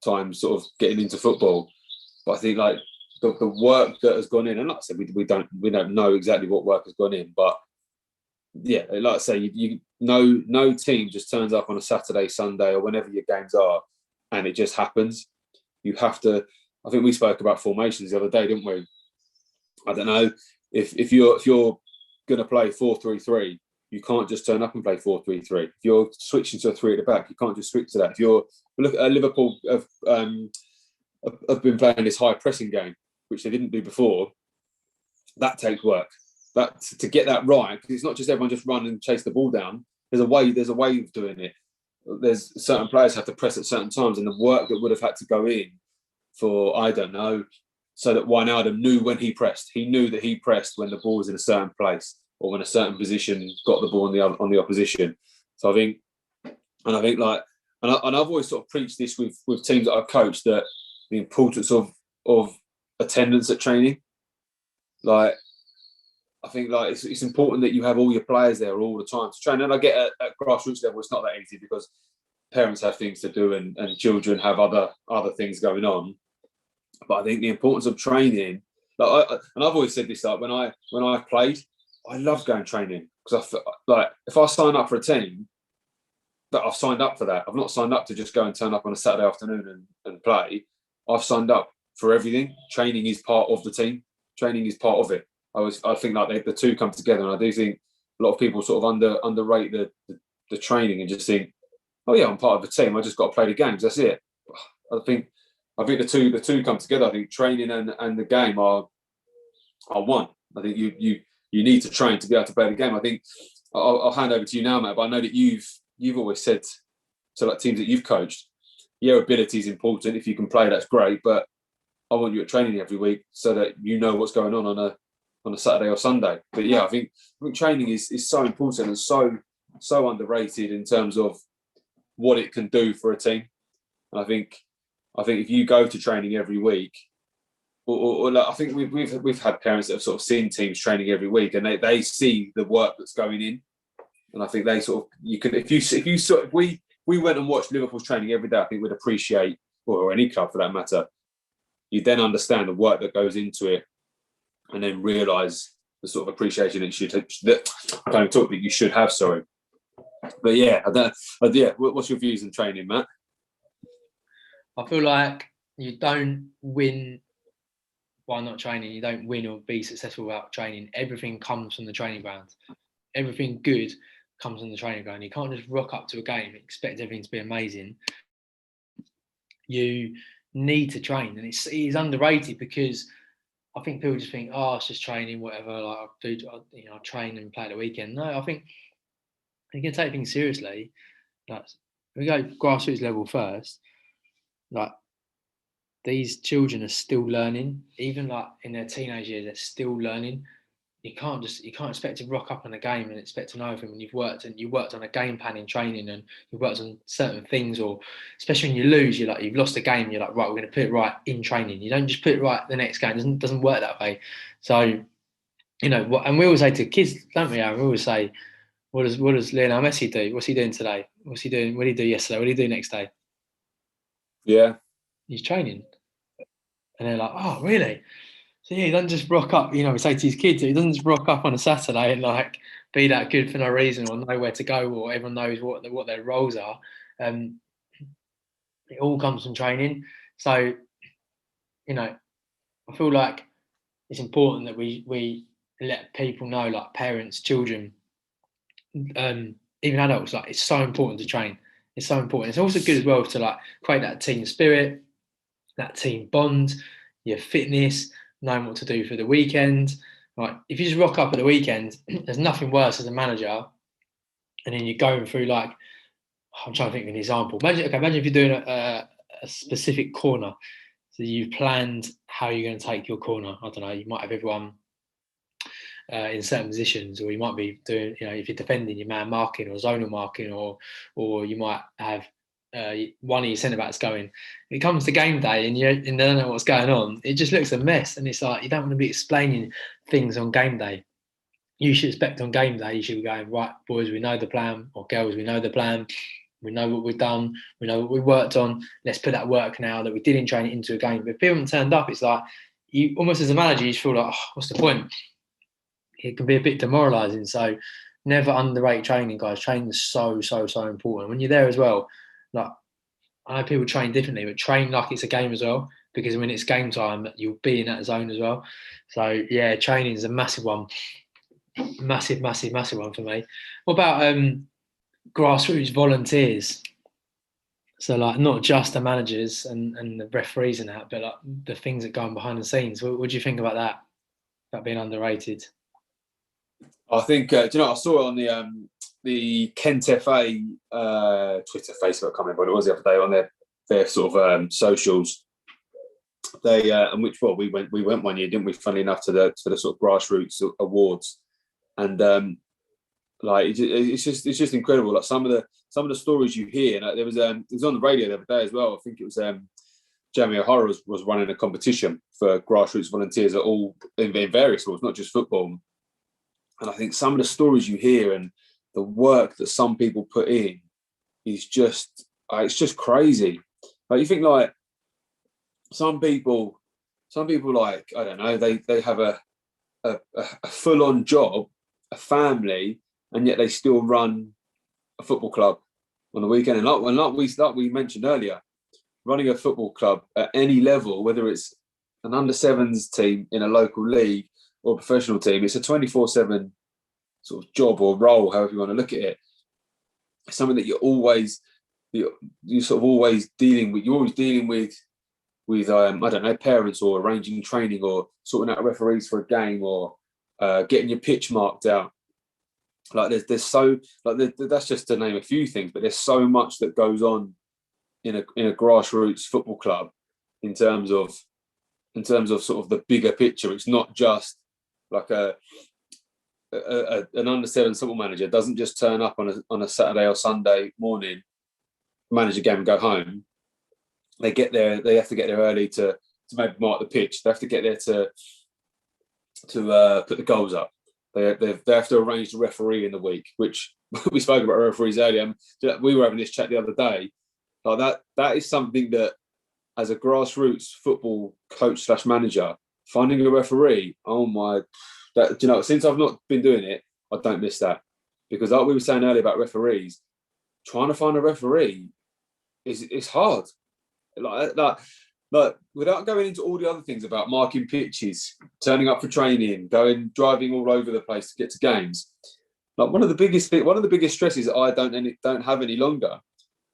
time sort of getting into football. But I think like the work that has gone in, and like I said, we don't know exactly what work has gone in, but yeah, like I say, no team just turns up on a Saturday, Sunday, or whenever your games are, and it just happens. You have to. I think we spoke about formations the other day, didn't we? I don't know if you're going to play 4-3-3, you can't just turn up and play 4-3-3. If you're switching to a three at the back, you can't just switch to that. If you're look at Liverpool have been playing this high pressing game, which they didn't do before. That takes work. That to get that right, because it's not just everyone just run and chase the ball down. There's a way of doing it. There's certain players have to press at certain times, and the work that would have had to go in for, I don't know, so that Wijnaldum knew when he pressed. He knew that he pressed when the ball was in a certain place or when a certain position got the ball on the opposition. So I think like, and I've always sort of preached this with teams that I've coached, that the importance of attendance at training. Like, I think like it's important that you have all your players there all the time to train. And I get at grassroots level, it's not that easy because parents have things to do and children have other things going on. But I think the importance of training, like and I've always said this, like when I played, I loved going training because like if I sign up for a team, that I've signed up for that. I've not signed up to just go and turn up on a Saturday afternoon and play. I've signed up for everything. Training is part of the team. Training is part of it. I think like the two come together, and I do think a lot of people sort of underrate the training and just think, oh yeah, I'm part of the team. I just got to play the games. That's it. I think the two come together. I think training and the game are one. I think you need to train to be able to play the game. I think I'll hand over to you now, Matt. But I know that you've always said to like teams that you've coached, yeah, ability is important. If you can play, that's great. But I want you at training every week so that you know what's going on a Saturday or Sunday. But yeah, I think training is so important and so underrated in terms of what it can do for a team. And I think if you go to training every week, or like, I think we've had parents that have sort of seen teams training every week, and they see the work that's going in, and I think they sort of if we went and watched Liverpool's training every day, I think we'd appreciate, or any club for that matter, you then understand the work that goes into it, and then realise the sort of appreciation that you should have. Sorry, but yeah, what's your views on training, Matt? I feel like you don't win by not training. You don't win or be successful without training. Everything comes from the training ground. Everything good comes from the training ground. You can't just rock up to a game and expect everything to be amazing. You need to train, and it's underrated because I think people just think, oh, it's just training, whatever. Like I train and play at the weekend. No, I think you can take things seriously. Like we go grassroots level first. Like these children are still learning, even like in their teenage years, they're still learning. You can't expect to rock up on a game and expect to know everything when you've worked on a game plan in training and you've worked on certain things, or especially when you lose, you've lost a game, you're like, right, we're going to put it right in training. You don't just put it right the next game. It doesn't work that way. So, and we always say to kids, don't we, Aaron? We always say, what does Lionel Messi do? What's he doing today? What's he doing? What did he do yesterday? What did he do next day? Yeah. He's training. And they're like, oh, really? So yeah, he doesn't just rock up, we say to his kids, he doesn't just rock up on a Saturday and like be that good for no reason or know where to go or everyone knows what their roles are. It all comes from training. So, I feel like it's important that we let people know, like parents, children, even adults, like it's so important to train. It's so important. It's also good as well to like create that team spirit, that team bond, your fitness, knowing what to do for the weekend. Right? If you just rock up at the weekend, there's nothing worse as a manager. And then you're going through like, I'm trying to think of an example. Imagine if you're doing a specific corner. So you've planned how you're going to take your corner. I don't know, you might have everyone in certain positions, or you might be doing, if you're defending, your man marking or zonal marking, or you might have one of your centre backs going. It comes to game day and you don't know what's going on. It just looks a mess, and it's like you don't want to be explaining things on game day. You should expect on game day you should be going, right, boys, we know the plan, or girls, we know the plan. We know what we've done. We know what we worked on. Let's put that work now that we did in training into a game. But if people haven't turned up, it's like you almost as a manager, you just feel like, oh, what's the point? It can be a bit demoralising. So never underrate training, guys. Training is so important. When you're there as well, like I know people train differently, but train like it's a game as well. Because when it's game time, you'll be in that zone as well. So yeah, training is a massive one. Massive one for me. What about grassroots volunteers? So like not just the managers and the referees and that, but like the things that go on behind the scenes. What do you think about that? That being underrated? I think do you know, I saw it on the Kent FA Twitter, Facebook, I can't remember what it was the other day, on their sort of socials. They and which we went one year, didn't we? Funnily enough, to the sort of grassroots awards, and like it's just incredible. Like some of the stories you hear. Like it was on the radio the other day as well. I think it was Jamie O'Hara was running a competition for grassroots volunteers at all in various sports, not just football. And I think some of the stories you hear and the work that some people put in is just it's just crazy. Like you think like some people like, I don't know, they have a full-on job, a family, and yet they still run a football club on the weekend. And like we mentioned earlier, running a football club at any level, whether it's an under-sevens team in a local league or a professional team, it's a 24/7 sort of job or role, however you want to look at it. It's something that you're sort of always dealing with. You're always dealing with I don't know, parents, or arranging training, or sorting out referees for a game, or getting your pitch marked out. Like there's so like that's just to name a few things, but there's so much that goes on in a grassroots football club in terms of sort of the bigger picture. It's not just like an under-7 football manager doesn't just turn up on a Saturday or Sunday morning, manage a game and go home. They get there. They have to get there early to maybe mark the pitch. They have to get there to put the goals up. They have to arrange the referee in the week, which we spoke about referees earlier. We were having this chat the other day. Like that is something that, as a grassroots football coach / manager, finding a referee, oh my, that, you know, since I've not been doing it, I don't miss that. Because like we were saying earlier about referees, trying to find a referee is hard. Like without going into all the other things about marking pitches, turning up for training, driving all over the place to get to games. Like one of the biggest stresses that I don't have any longer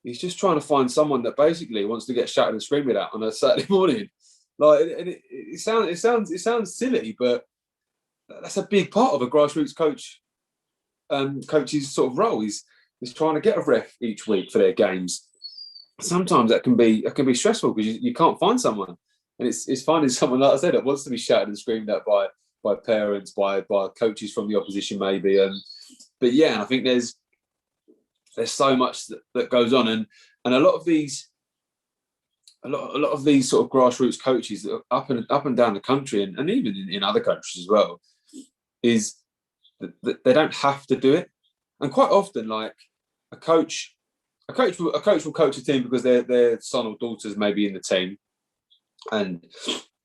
is just trying to find someone that basically wants to get shouted and screamed at on a Saturday morning. Like it sounds silly, but that's a big part of a grassroots coach's sort of role is trying to get a ref each week for their games. Sometimes that can be stressful because you can't find someone, and it's finding someone, like I said, that wants to be shouted and screamed at by parents, by coaches from the opposition maybe. But yeah, I think there's so much that goes on, and a lot of these sort of grassroots coaches that are up and down the country, and even in other countries as well, is that they don't have to do it. And quite often, like a coach will coach a team because their son or daughters may be in the team, and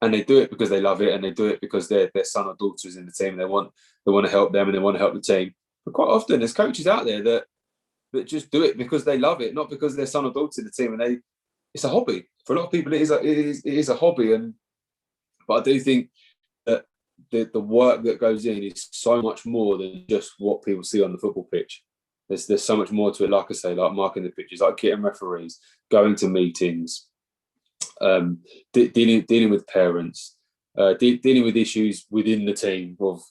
they do it because they love it, and they do it because their son or daughter is in the team, and they want to help them, and they want to help the team. But quite often, there's coaches out there that just do it because they love it, not because their son or daughter in the team, and it's a hobby. For a lot of people, it is a hobby, but I do think that the work that goes in is so much more than just what people see on the football pitch. There's so much more to it, like I say, like marking the pitches, like getting referees, going to meetings, dealing with parents, dealing with issues within the team of,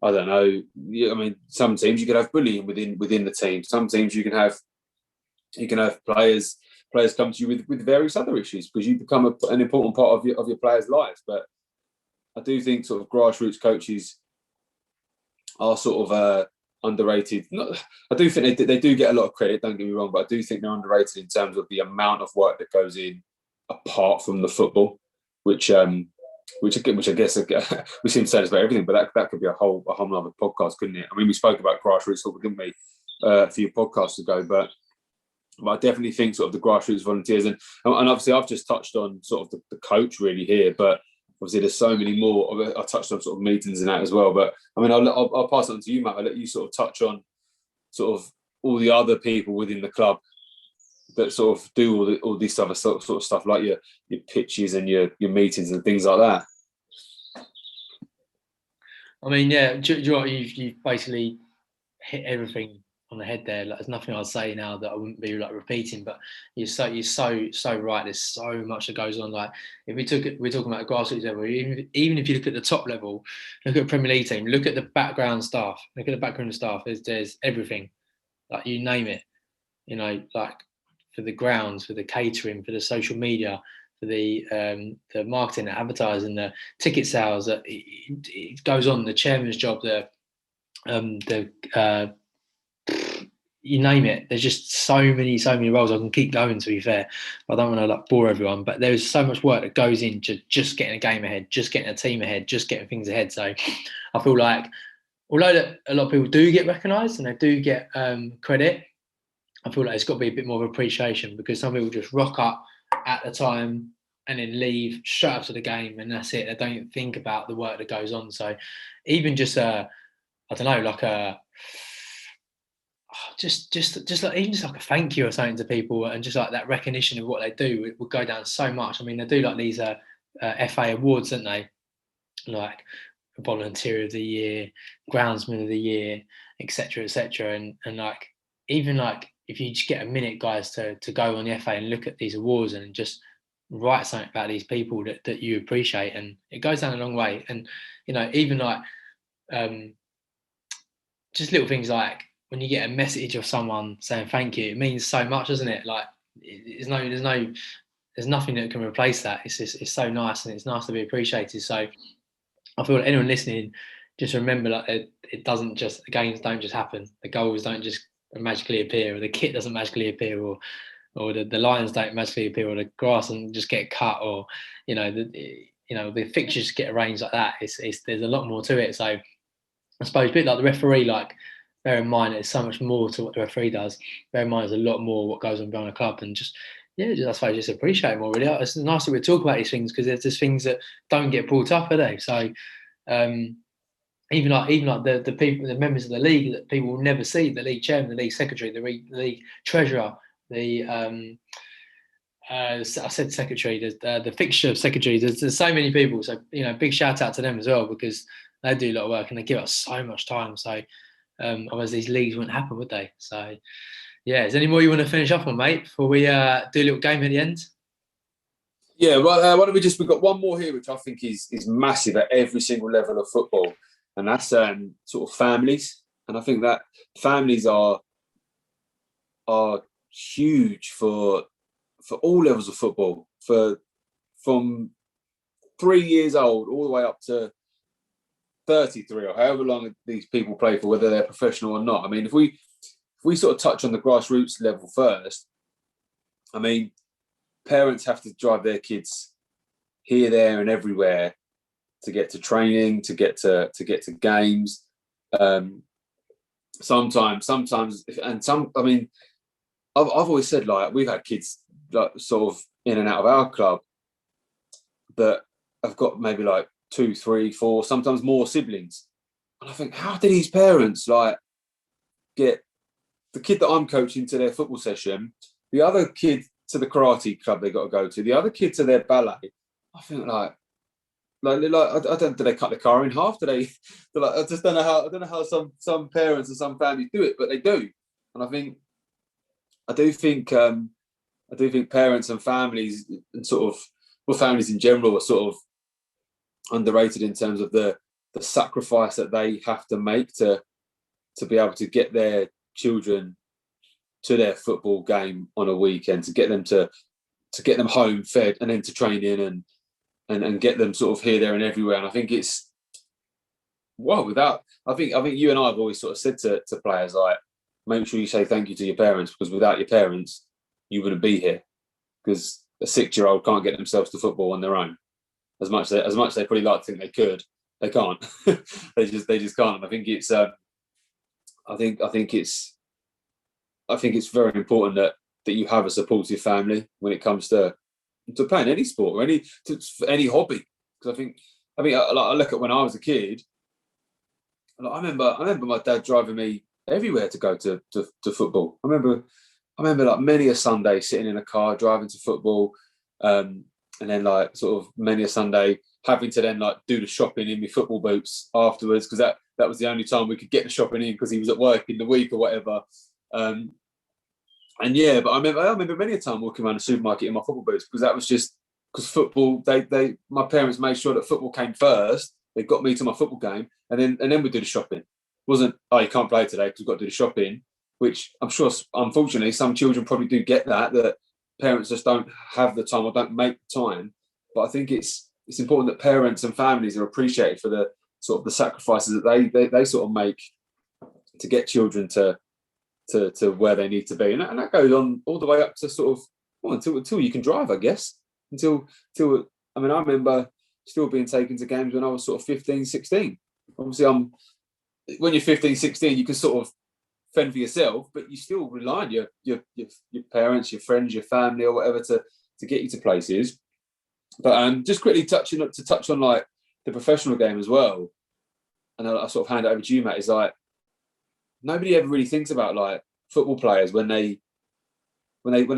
I don't know. I mean, some teams you can have bullying within the team. Some teams you can have players come to you with various other issues because you become an important part of your players' lives. But I do think sort of grassroots coaches are sort of underrated. I do think they do get a lot of credit. Don't get me wrong, but I do think they're underrated in terms of the amount of work that goes in apart from the football, which I guess we seem to say this about everything, but that could be a whole other podcast, couldn't it? I mean, we spoke about grassroots football, didn't we, a few podcasts ago, but I definitely think sort of the grassroots volunteers and obviously I've just touched on sort of the coach really here, but obviously there's so many more. I touched on sort of meetings and that as well, but I mean I'll pass it on to you, Matt. I'll let you sort of touch on sort of all the other people within the club that sort of do all this other sort of stuff, like your pitches and your meetings and things like that. I mean, yeah, do you know what? You've basically hit everything on the head there. Like, there's nothing I'd say now that I wouldn't be like repeating, but you're so right. There's so much that goes on. Like, if we're talking about a grassroots level, even if you look at the top level, look at a Premier League team, look at the background staff, there's everything, like you name it, you know, like for the grounds, for the catering, for the social media, for the marketing, the advertising, the ticket sales, it goes on, the chairman's job, you name it. There's just so many roles. I can keep going, to be fair. I don't want to like bore everyone, but there's so much work that goes into just getting a game ahead, just getting a team ahead, just getting things ahead. So I feel like, although that a lot of people do get recognised and they do get credit, I feel like it's got to be a bit more of appreciation, because some people just rock up at the time and then leave straight up to the game, and that's it. They don't think about the work that goes on. So even just I don't know, like just like even just like a thank you or something to people, and just like that recognition of what they do would go down so much. I mean, they do like these FA awards, don't they? Like volunteer of the year, groundsman of the year, etc., and like even like if you just get a minute, guys, to go on the FA and look at these awards and just write something about these people that you appreciate, and it goes down a long way. And you know, even like just little things like when you get a message of someone saying thank you, it means so much, doesn't it? Like there's nothing that can replace that. It's so nice, and it's nice to be appreciated. So I feel like anyone listening, just remember, like it doesn't just, the games don't just happen, the goals don't just magically appear, or the kit doesn't magically appear, or the lines don't magically appear, or the grass doesn't just get cut, or you know the fixtures get arranged like that. There's a lot more to it. So I suppose a bit like the referee, like bear in mind there's so much more to what the referee does. Bear in mind there's a lot more what goes on behind a club, and just I suppose just appreciate it more. Really, it's nice that we talk about these things, because there's just things that don't get brought up, are they? So even like the people, the members of the league that people will never see, the league chairman, the league secretary, the league treasurer, the I said secretary, the fixture secretary. There's so many people. So big shout out to them as well, because they do a lot of work and they give us so much time. So otherwise these leagues wouldn't happen, would they? So yeah, is there any more you want to finish up on, mate, before we do a little game at the end? Yeah, well, why don't we've got one more here, which I think is massive at every single level of football, and that's sort of families. And I think that families are huge for all levels of football, from 3 years old all the way up to 33, or however long these people play for, whether they're professional or not. I mean, if we sort of touch on the grassroots level first, I mean, parents have to drive their kids here, there, and everywhere to get to training, to get to games. Sometimes, and some. I mean, I've always said, like, we've had kids like sort of in and out of our club that have got maybe like 2, 3, 4, sometimes more siblings, and I think, how do these parents like get the kid that I'm coaching to their football session, the other kid to the karate club they got to go to, the other kid to their ballet? I think like I don't. Do they cut the car in half? Do they? Like, I just don't know how. I don't know how some parents and some families do it, but they do. And I do think parents and families, and sort of families in general, are sort of underrated in terms of the sacrifice that they have to make to be able to get their children to their football game on a weekend, to get them home fed, and then to training and get them sort of here, there, and everywhere. And I think it's well, I think you and I have always sort of said to players, like, make sure you say thank you to your parents, because without your parents, you wouldn't be here. Because a 6-year-old can't get themselves to football on their own. As much as they probably like to think they could, they can't. they just can't. And I think it's I think it's very important that you have a supportive family when it comes to playing any sport or any hobby. Because I look at when I was a kid. I remember my dad driving me everywhere to go to football. I remember like many a Sunday sitting in a car driving to football, and then like sort of many a Sunday having to then like do the shopping in my football boots afterwards, because that was the only time we could get the shopping in, because he was at work in the week or whatever. And yeah, but I remember many a time walking around the supermarket in my football boots, because that was just because football. My parents made sure that football came first. They got me to my football game, and then we did the shopping. It wasn't, oh, you can't play today because we've got to do the shopping, which I'm sure, unfortunately, some children probably do get that parents just don't have the time or don't make the time. But I think it's important that parents and families are appreciated for the sort of the sacrifices that they sort of make to get children to where they need to be, and that goes on all the way up to sort of, well, until you can drive, I guess. Until I mean, I remember still being taken to games when I was sort of 15, 16. Obviously, when you're 15, 16, you can sort of fend for yourself, but you still rely on your parents, your friends, your family, or whatever to get you to places. But just quickly touch on like the professional game as well, and I sort of hand it over to you, Matt. Is like, nobody ever really thinks about like football players when they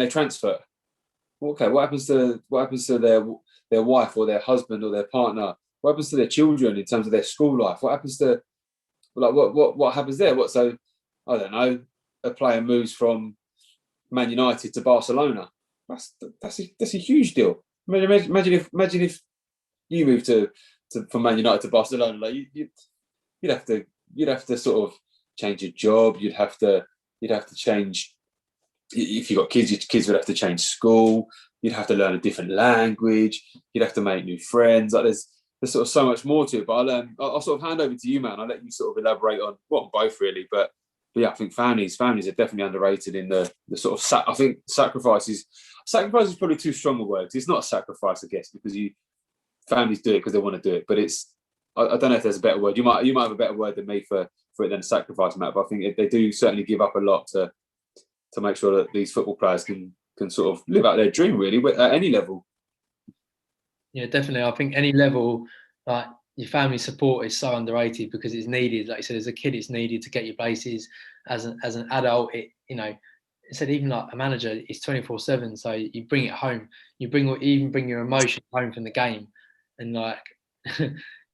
transfer. Okay, what happens to their wife or their husband or their partner? What happens to their children in terms of their school life? What happens to, like, what happens there? So I don't know. A player moves from Man United to Barcelona. That's a huge deal. Imagine if you moved from Man United to Barcelona. Like you'd have to sort of change your job. You'd have to change. If you've got kids, your kids would have to change school. You'd have to learn a different language. You'd have to make new friends. Like there's sort of so much more to it. But I'll sort of hand over to you, man. I'll let you sort of elaborate on both really. But yeah, I think families are definitely underrated in the sort of. I think sacrifice is probably too strong a word. It's not a sacrifice, I guess, because families do it because they want to do it. But it's, I don't know if there's a better word. You might have a better word than me for it than a sacrifice, Matt. But I think they do certainly give up a lot to make sure that these football players can sort of live out their dream, really, at any level. Yeah, definitely. I think any level, like, your family support is so underrated because it's needed. Like you said, as a kid, it's needed to get you places. As an adult, it said even like a manager is 24/7, so you bring it home. You even bring your emotions home from the game, and like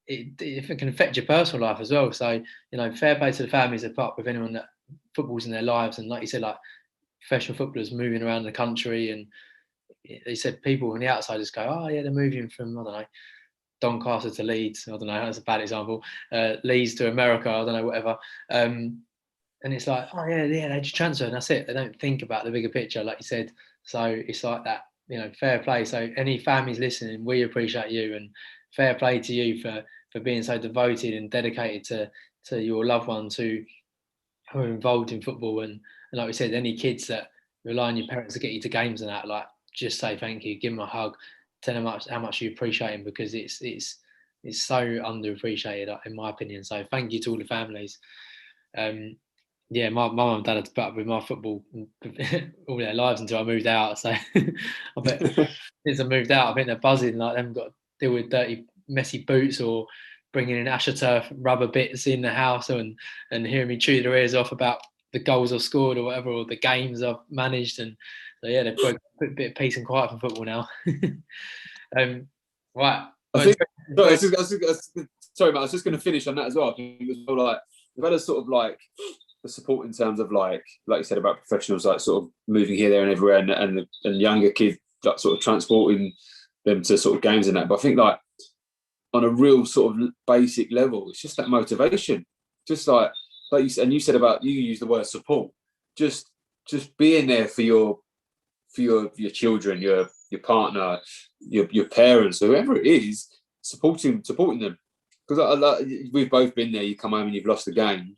it can affect your personal life as well. So fair play to the families that put up with anyone that football's in their lives, and like you said, like professional footballers moving around the country, and they said people on the outside just go, oh yeah, they're moving from, I don't know, Doncaster to Leeds. I don't know, that's a bad example. Leeds to America, I don't know, whatever. And it's like, oh yeah, they just transfer and that's it. They don't think about the bigger picture, like you said. So it's like that, fair play. So any families listening, we appreciate you, and fair play to you for being so devoted and dedicated to your loved ones who are involved in football. And like we said, any kids that rely on your parents to get you to games and that, like, just say thank you, give them a hug, tell them how much you appreciate him, because it's so underappreciated in my opinion. So thank you to all the families. Yeah, my mum and dad had to put up with my football all their lives until I moved out. So I bet since I moved out, I think they're buzzing. Like, they haven't got to deal with dirty, messy boots or bringing in AstroTurf rubber bits in the house and hearing me chew their ears off about the goals I've scored or whatever, or the games I've managed. And so yeah, they've put a bit of peace and quiet for football now. Right. Sorry, Matt, I was just going to finish on that as well. I think it was like we've had a sort of like the support in terms of like you said about professionals, like sort of moving here, there, and everywhere, and younger kids, like sort of transporting them to sort of games and that. But I think like on a real sort of basic level, it's just that motivation, just like you said, and you said about, you use the word support, just being there for your children, your partner, your parents, whoever it is, supporting them. because we've both been there. You come home and you've lost the game.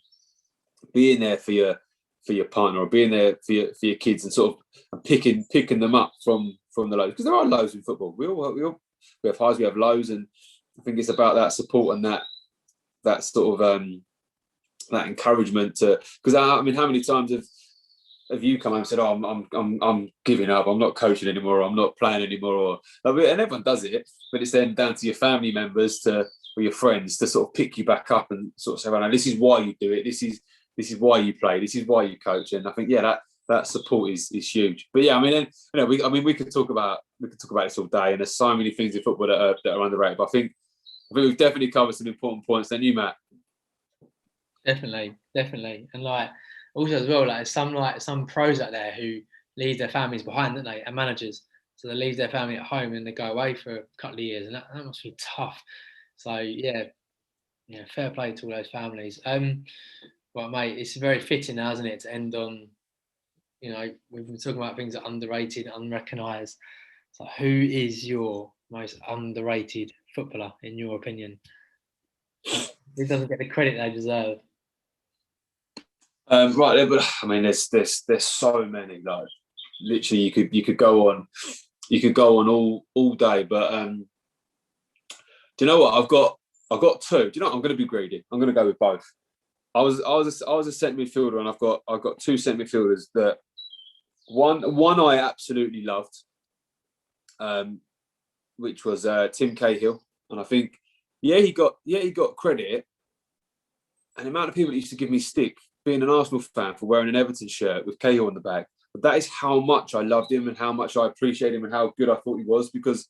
Being there for your partner, or being there for your kids, and sort of picking them up from the lows, because there are lows in football. We have highs, we have lows, and I think it's about that support and that sort of that encouragement to. Because I mean, how many times have you come home and said, "Oh, I'm giving up. I'm not coaching anymore. Or I'm not playing anymore." And everyone does it, but it's then down to your family members or your friends to sort of pick you back up and sort of say, "Well, no, this is why you do it. This is why you play. This is why you coach." And I think, yeah, that support is huge. But yeah, I mean, we could talk about this all day, and there's so many things in football that are underrated. But I think we've definitely covered some important points. Don't you, Matt? Definitely, and also as well, some pros out there who leave their families behind, don't they? And managers, so they leave their family at home and they go away for a couple of years, and that must be tough. So yeah, fair play to all those families. Well, mate, it's very fitting now, isn't it, to end on, we've been talking about things that are underrated, unrecognised. So who is your most underrated footballer, in your opinion? Who doesn't get the credit they deserve? Right, but I mean, there's so many. Like, literally, you could go on all day. But do you know what? I've got two. Do you know what? I'm going to be greedy. I'm going to go with both. I was a centre midfielder, and I've got two centre midfielders that one I absolutely loved, which was Tim Cahill, and I think he got credit, and the amount of people that used to give me stick being an Arsenal fan for wearing an Everton shirt with Cahill on the back, but that is how much I loved him and how much I appreciated him and how good I thought he was. Because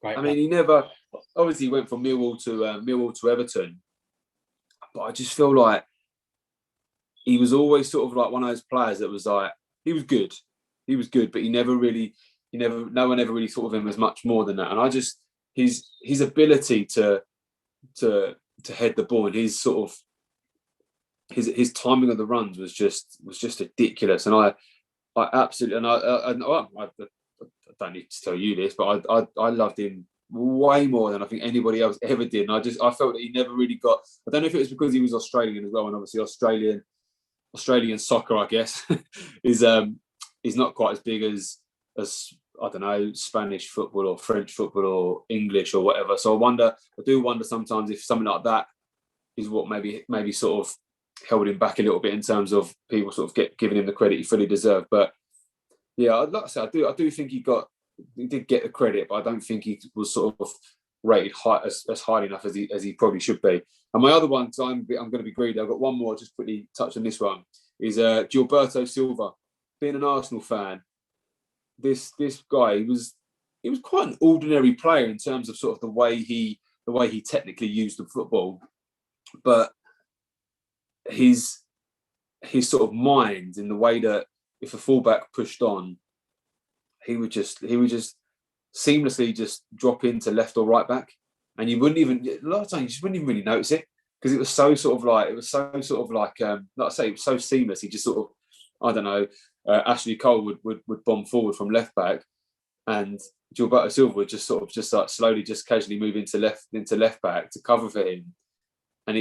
I mean, he never obviously went from Millwall to Everton, but I just feel like he was always sort of like one of those players that was like, he was good, but no one ever really thought of him as much more than that. And I just his ability to head the ball and his sort of his timing of the runs was just ridiculous. And I absolutely, and I don't need to tell you this, but I loved him way more than I think anybody else ever did. And I felt that he never really got. I don't know if it was because he was Australian as well, and obviously Australian soccer, I guess, is not quite as big as I don't know, Spanish football or French football or English or whatever. So I do wonder sometimes if something like that is what maybe sort of held him back a little bit in terms of people sort of giving him the credit he fully deserved. But yeah, like I say, I do think he did get the credit, but I don't think he was sort of rated as highly enough as he probably should be. And my other one, so I'm going to be greedy. I've got one more. Just quickly touch on this one. Is Gilberto Silva. Being an Arsenal fan, this guy he was quite an ordinary player in terms of sort of the way he technically used the football, but his sort of mind in the way that if a fullback pushed on, he would just seamlessly just drop into left or right back, and you wouldn't even a lot of times you just wouldn't even really notice it because it was so like I say, it was so seamless. He just sort of, I don't know, Ashley Cole would bomb forward from left back, and Gilberto Silva would just like slowly just casually move into left back to cover for him, and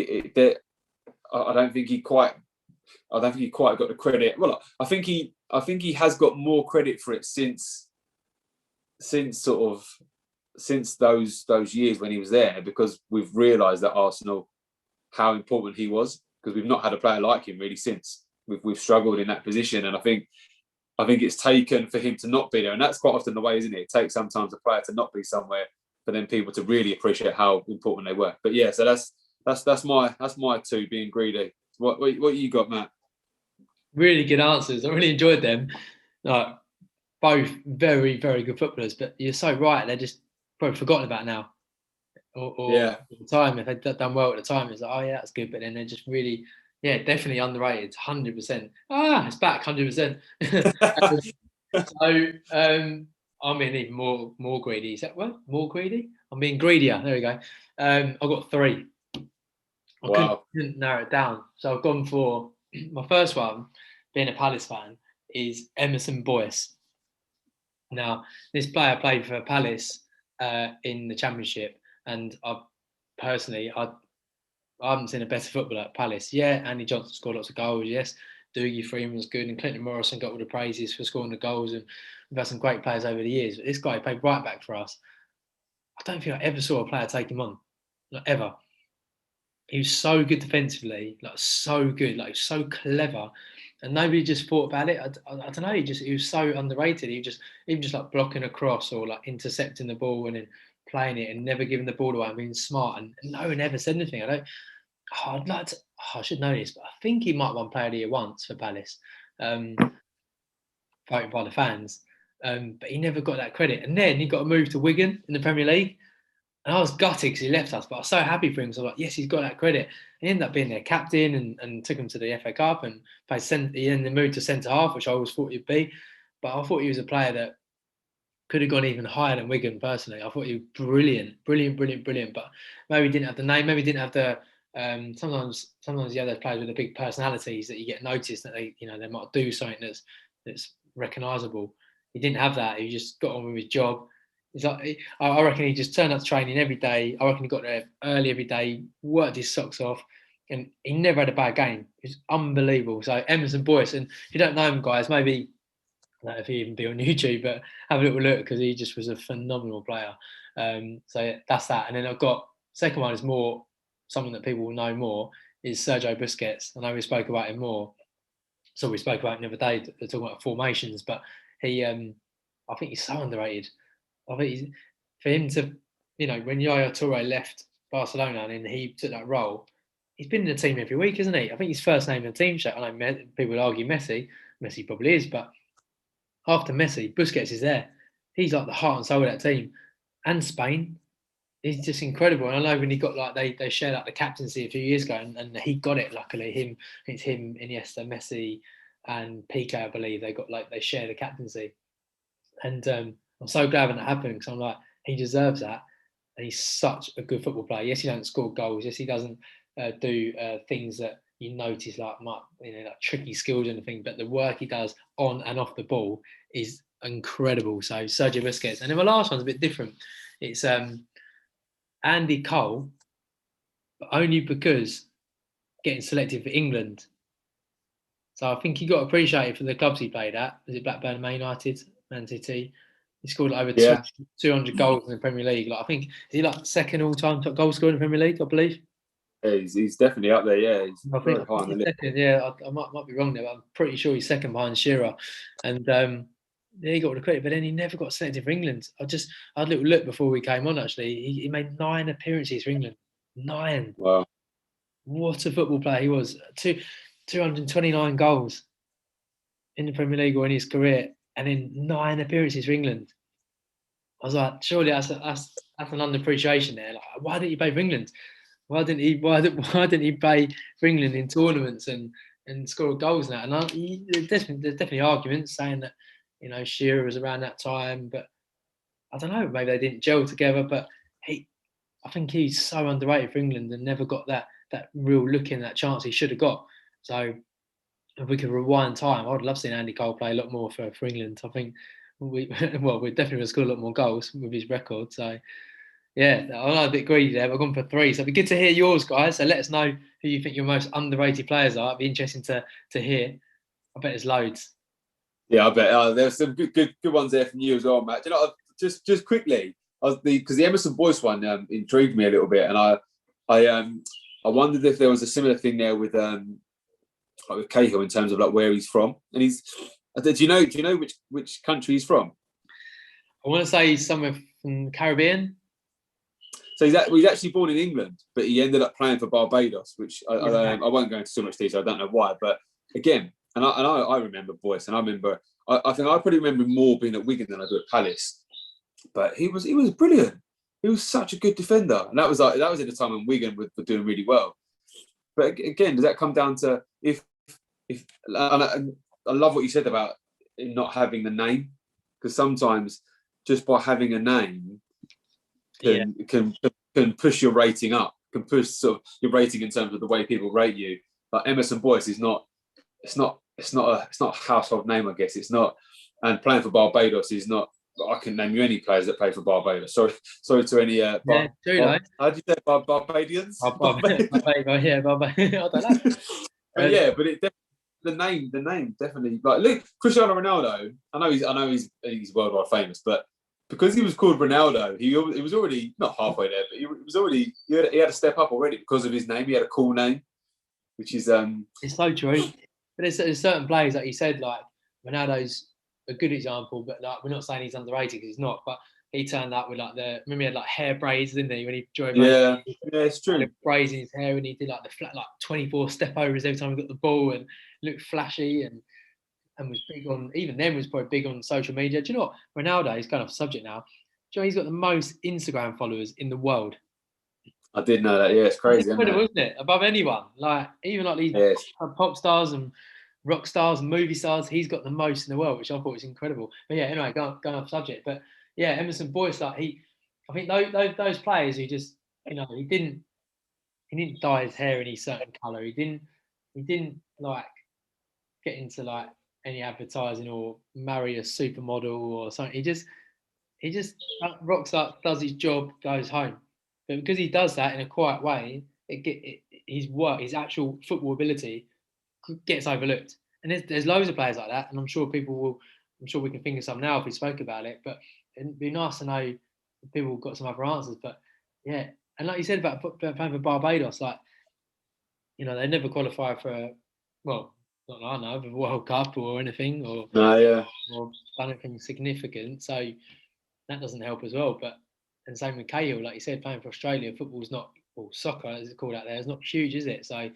I don't think he quite got the credit. Well, I think he has got more credit for it since those years when he was there, because we've realised that Arsenal, how important he was, because we've not had a player like him really since. We've struggled in that position, and I think it's taken for him to not be there, and that's quite often the way, isn't it? It takes sometimes a player to not be somewhere for then people to really appreciate how important they were. But yeah, so that's my two, being greedy. What you got, Matt? Really good answers. I really enjoyed them. Both very, very good footballers, but you're so right. They're just probably forgotten about now. Or Yeah. at the time, if they'd done well at the time, it's like, oh yeah, that's good. But then they're just really, definitely underrated, 100%. It's back, 100%. So I'm being even more greedy. Is that what? More greedy? I'm being greedier. There we go. I've got three. I couldn't narrow it down. So I've gone for my first one, being a Palace fan, is Emerson Boyce. Now, this player played for Palace in the Championship, and I personally, I haven't seen a better footballer at Palace. Yeah, Andy Johnson scored lots of goals. Yes, Dougie Freeman was good, and Clinton Morrison got all the praises for scoring the goals. And we've had some great players over the years. But this guy played right back for us. I don't think I ever saw a player take him on, not ever. He was so good defensively, like so good, like so clever, and nobody just thought about it. I don't know. He was so underrated. He just even just like blocking across or like intercepting the ball and then playing it and never giving the ball away and being smart. And no one ever said anything. I don't. Oh, I'd like to. Oh, I should know this, but I think he might have won Player of the Year once for Palace, voted by the fans. But he never got that credit. And then he got a move to Wigan in the Premier League. And I was gutted because he left us, but I was so happy for him. So I was like, yes, he's got that credit. He ended up being their captain and took him to the FA Cup and played he then moved to centre half, which I always thought he'd be. But I thought he was a player that could have gone even higher than Wigan personally. I thought he was brilliant. But maybe he didn't have the name, maybe he didn't have the sometimes the other players with the big personalities that you get noticed that they might do something that's recognisable. He didn't have that. He just got on with his job. It's like, I reckon he just turned up to training every day. I reckon he got there early every day, worked his socks off, and he never had a bad game. It's unbelievable. So Emerson Boyce, and if you don't know him, guys, maybe if he even be on YouTube, but have a little look because he just was a phenomenal player. So that's that. And then I've got second one is more someone that people will know more is Sergio Busquets. I know we spoke about him more. So we spoke about him the other day, talking about formations, but he, I think he's so underrated. I think for him to, when Yaya Toure left Barcelona and then he took that role, he's been in the team every week, isn't he? I think he's first name in the team sheet. I know people would argue Messi. Messi probably is, but after Messi, Busquets is there. He's like the heart and soul of that team. And Spain, he's just incredible. And I know when he got they shared out the captaincy a few years ago, and he got it. Luckily, it's him, Iniesta, Messi, and Piqué. I believe they share the captaincy. And I'm so glad when that happened because I'm like, he deserves that. And he's such a good football player. Yes, he doesn't score goals. Yes, he doesn't do things that you notice like tricky skills and anything. But the work he does on and off the ball is incredible. So Sergio Busquets. And then my last one's a bit different. It's Andy Cole, but only because getting selected for England. So I think he got appreciated for the clubs he played at. Was it Blackburn, Man United, Man City? He scored over 200 goals in the Premier League. Like I think is he like second all-time top goal scorer in the Premier League? I believe. Yeah, he's definitely up there. Yeah, he's I think he's second. Yeah, I might be wrong there, but I'm pretty sure he's second behind Shearer. And yeah, he got all the credit, but then he never got selected for England. I had a little look before we came on. Actually, he made 9 appearances for England. 9. Wow. What a football player he was. 229 goals in the Premier League or in his career, and in 9 appearances for England. I was like, surely that's an underappreciation there. Like, why didn't he play for England? Why didn't he play for England in tournaments and score goals and that? And there's definitely arguments saying that Shearer was around that time, but I don't know. Maybe they didn't gel together. But I think he's so underrated for England and never got that real look in, that chance he should have got. So if we could rewind time, I'd love seeing Andy Cole play a lot more for England. I think we definitely would score a lot more goals with his record. So yeah, I'm a bit greedy there, but I've gone for 3. So it'd be good to hear yours, guys. So let us know who you think your most underrated players are. It'd be interesting to hear. I bet there's loads. Yeah, I bet there's some good ones there from you as well, Matt. Just quickly, because the Emerson Boyce one intrigued me a little bit, and I wondered if there was a similar thing there with Cahill in terms of like where he's from, and do you know which country he's from? I want to say he's somewhere from the Caribbean. So he's actually born in England, but he ended up playing for Barbados, which I won't go into too much detail. I don't know why, but again, and I remember Boyce, and I think I probably remember him more being at Wigan than I do at Palace. But he was brilliant. He was such a good defender, and that was at the time when Wigan were doing really well. But again, does that come down to if and I love what you said about not having the name, because sometimes just by having a name can push your rating up, can push sort of your rating in terms of the way people rate you. But Emerson Boyce is not. It's not a household name, I guess. It's not, and playing for Barbados is not I can name you any players that play for Barbados. Sorry to any. Yeah, true though. How do you say Barbadians? Yeah, I don't know. But yeah, but the name definitely, like, look, Cristiano Ronaldo. I know he's worldwide famous, but because he was called Ronaldo, he was already not halfway there, but he was already he had to step up already because of his name. He had a cool name, which is It's so true. But there's certain players, like you said, like Ronaldo's a good example, but like we're not saying he's underrated because he's not. But he turned up with like remember he had like hair braids, didn't he? When he joined, yeah, it's true. Braids in his hair, and he did like the flat, like 24 step overs every time he got the ball, and looked flashy, and was big on. Even then, was probably big on social media. Do you know what? Ronaldo, he's kind of subject now. Do you know he's got the most Instagram followers in the world? I did know that. Yeah, it's crazy, It's incredible, isn't it? Above anyone, like even like these pop stars and rock stars and movie stars, he's got the most in the world, which I thought was incredible. But yeah, anyway, going off subject. But yeah, Emerson Boyce, like I think those players who just, he didn't dye his hair any certain colour. He didn't like get into like any advertising or marry a supermodel or something. He just rocks up, does his job, goes home. But because he does that in a quiet way, his actual football ability gets overlooked. And there's loads of players like that, and I'm sure we can think of some now if we spoke about it. But it'd be nice to know if people got some other answers. But yeah, and like you said about playing for Barbados, like they never qualify for well, not that I know of a World Cup or anything, or done anything significant. So that doesn't help as well. But and same with Cahill, like you said, playing for Australia, football's not, or soccer as it's called out there, is not huge, is it? So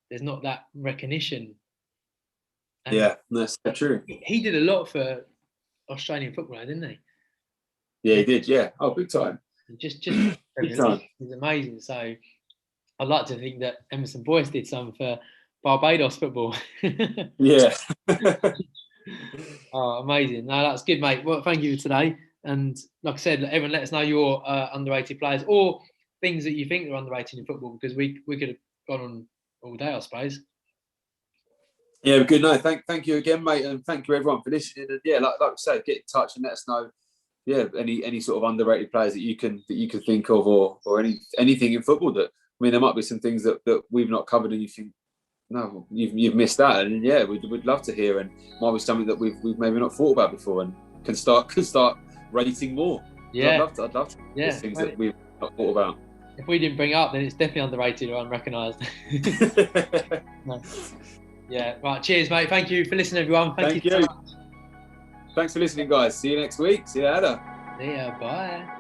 there's not that recognition. And yeah, that's true. He did a lot for Australian football, didn't he? Yeah, he did. Yeah, big time. Just big time. He's amazing. So I'd like to think that Emerson Boyce did some for Barbados football. Yeah. Oh, amazing. No, that's good, mate. Well, thank you for today. And like I said, everyone, let us know your underrated players or things that you think are underrated in football, because we could have gone on all day, I suppose. Yeah, good. No, thank you again, mate, and thank you everyone for listening. And yeah, like we say, get in touch and let us know. Yeah, any sort of underrated players that you can think of, or anything in football that, I mean, there might be some things that we've not covered and you think, no, you've missed that, and yeah, we'd love to hear, and might be something that we've maybe not thought about before, and can start rating more. Yeah, I'd love to hear things that we've not thought about. If we didn't bring it up, then it's definitely underrated or unrecognised. No. Yeah, right. Cheers, mate. Thank you for listening, everyone. Thank you so much. Thanks for listening, guys. See you next week. See you later. See ya. Bye.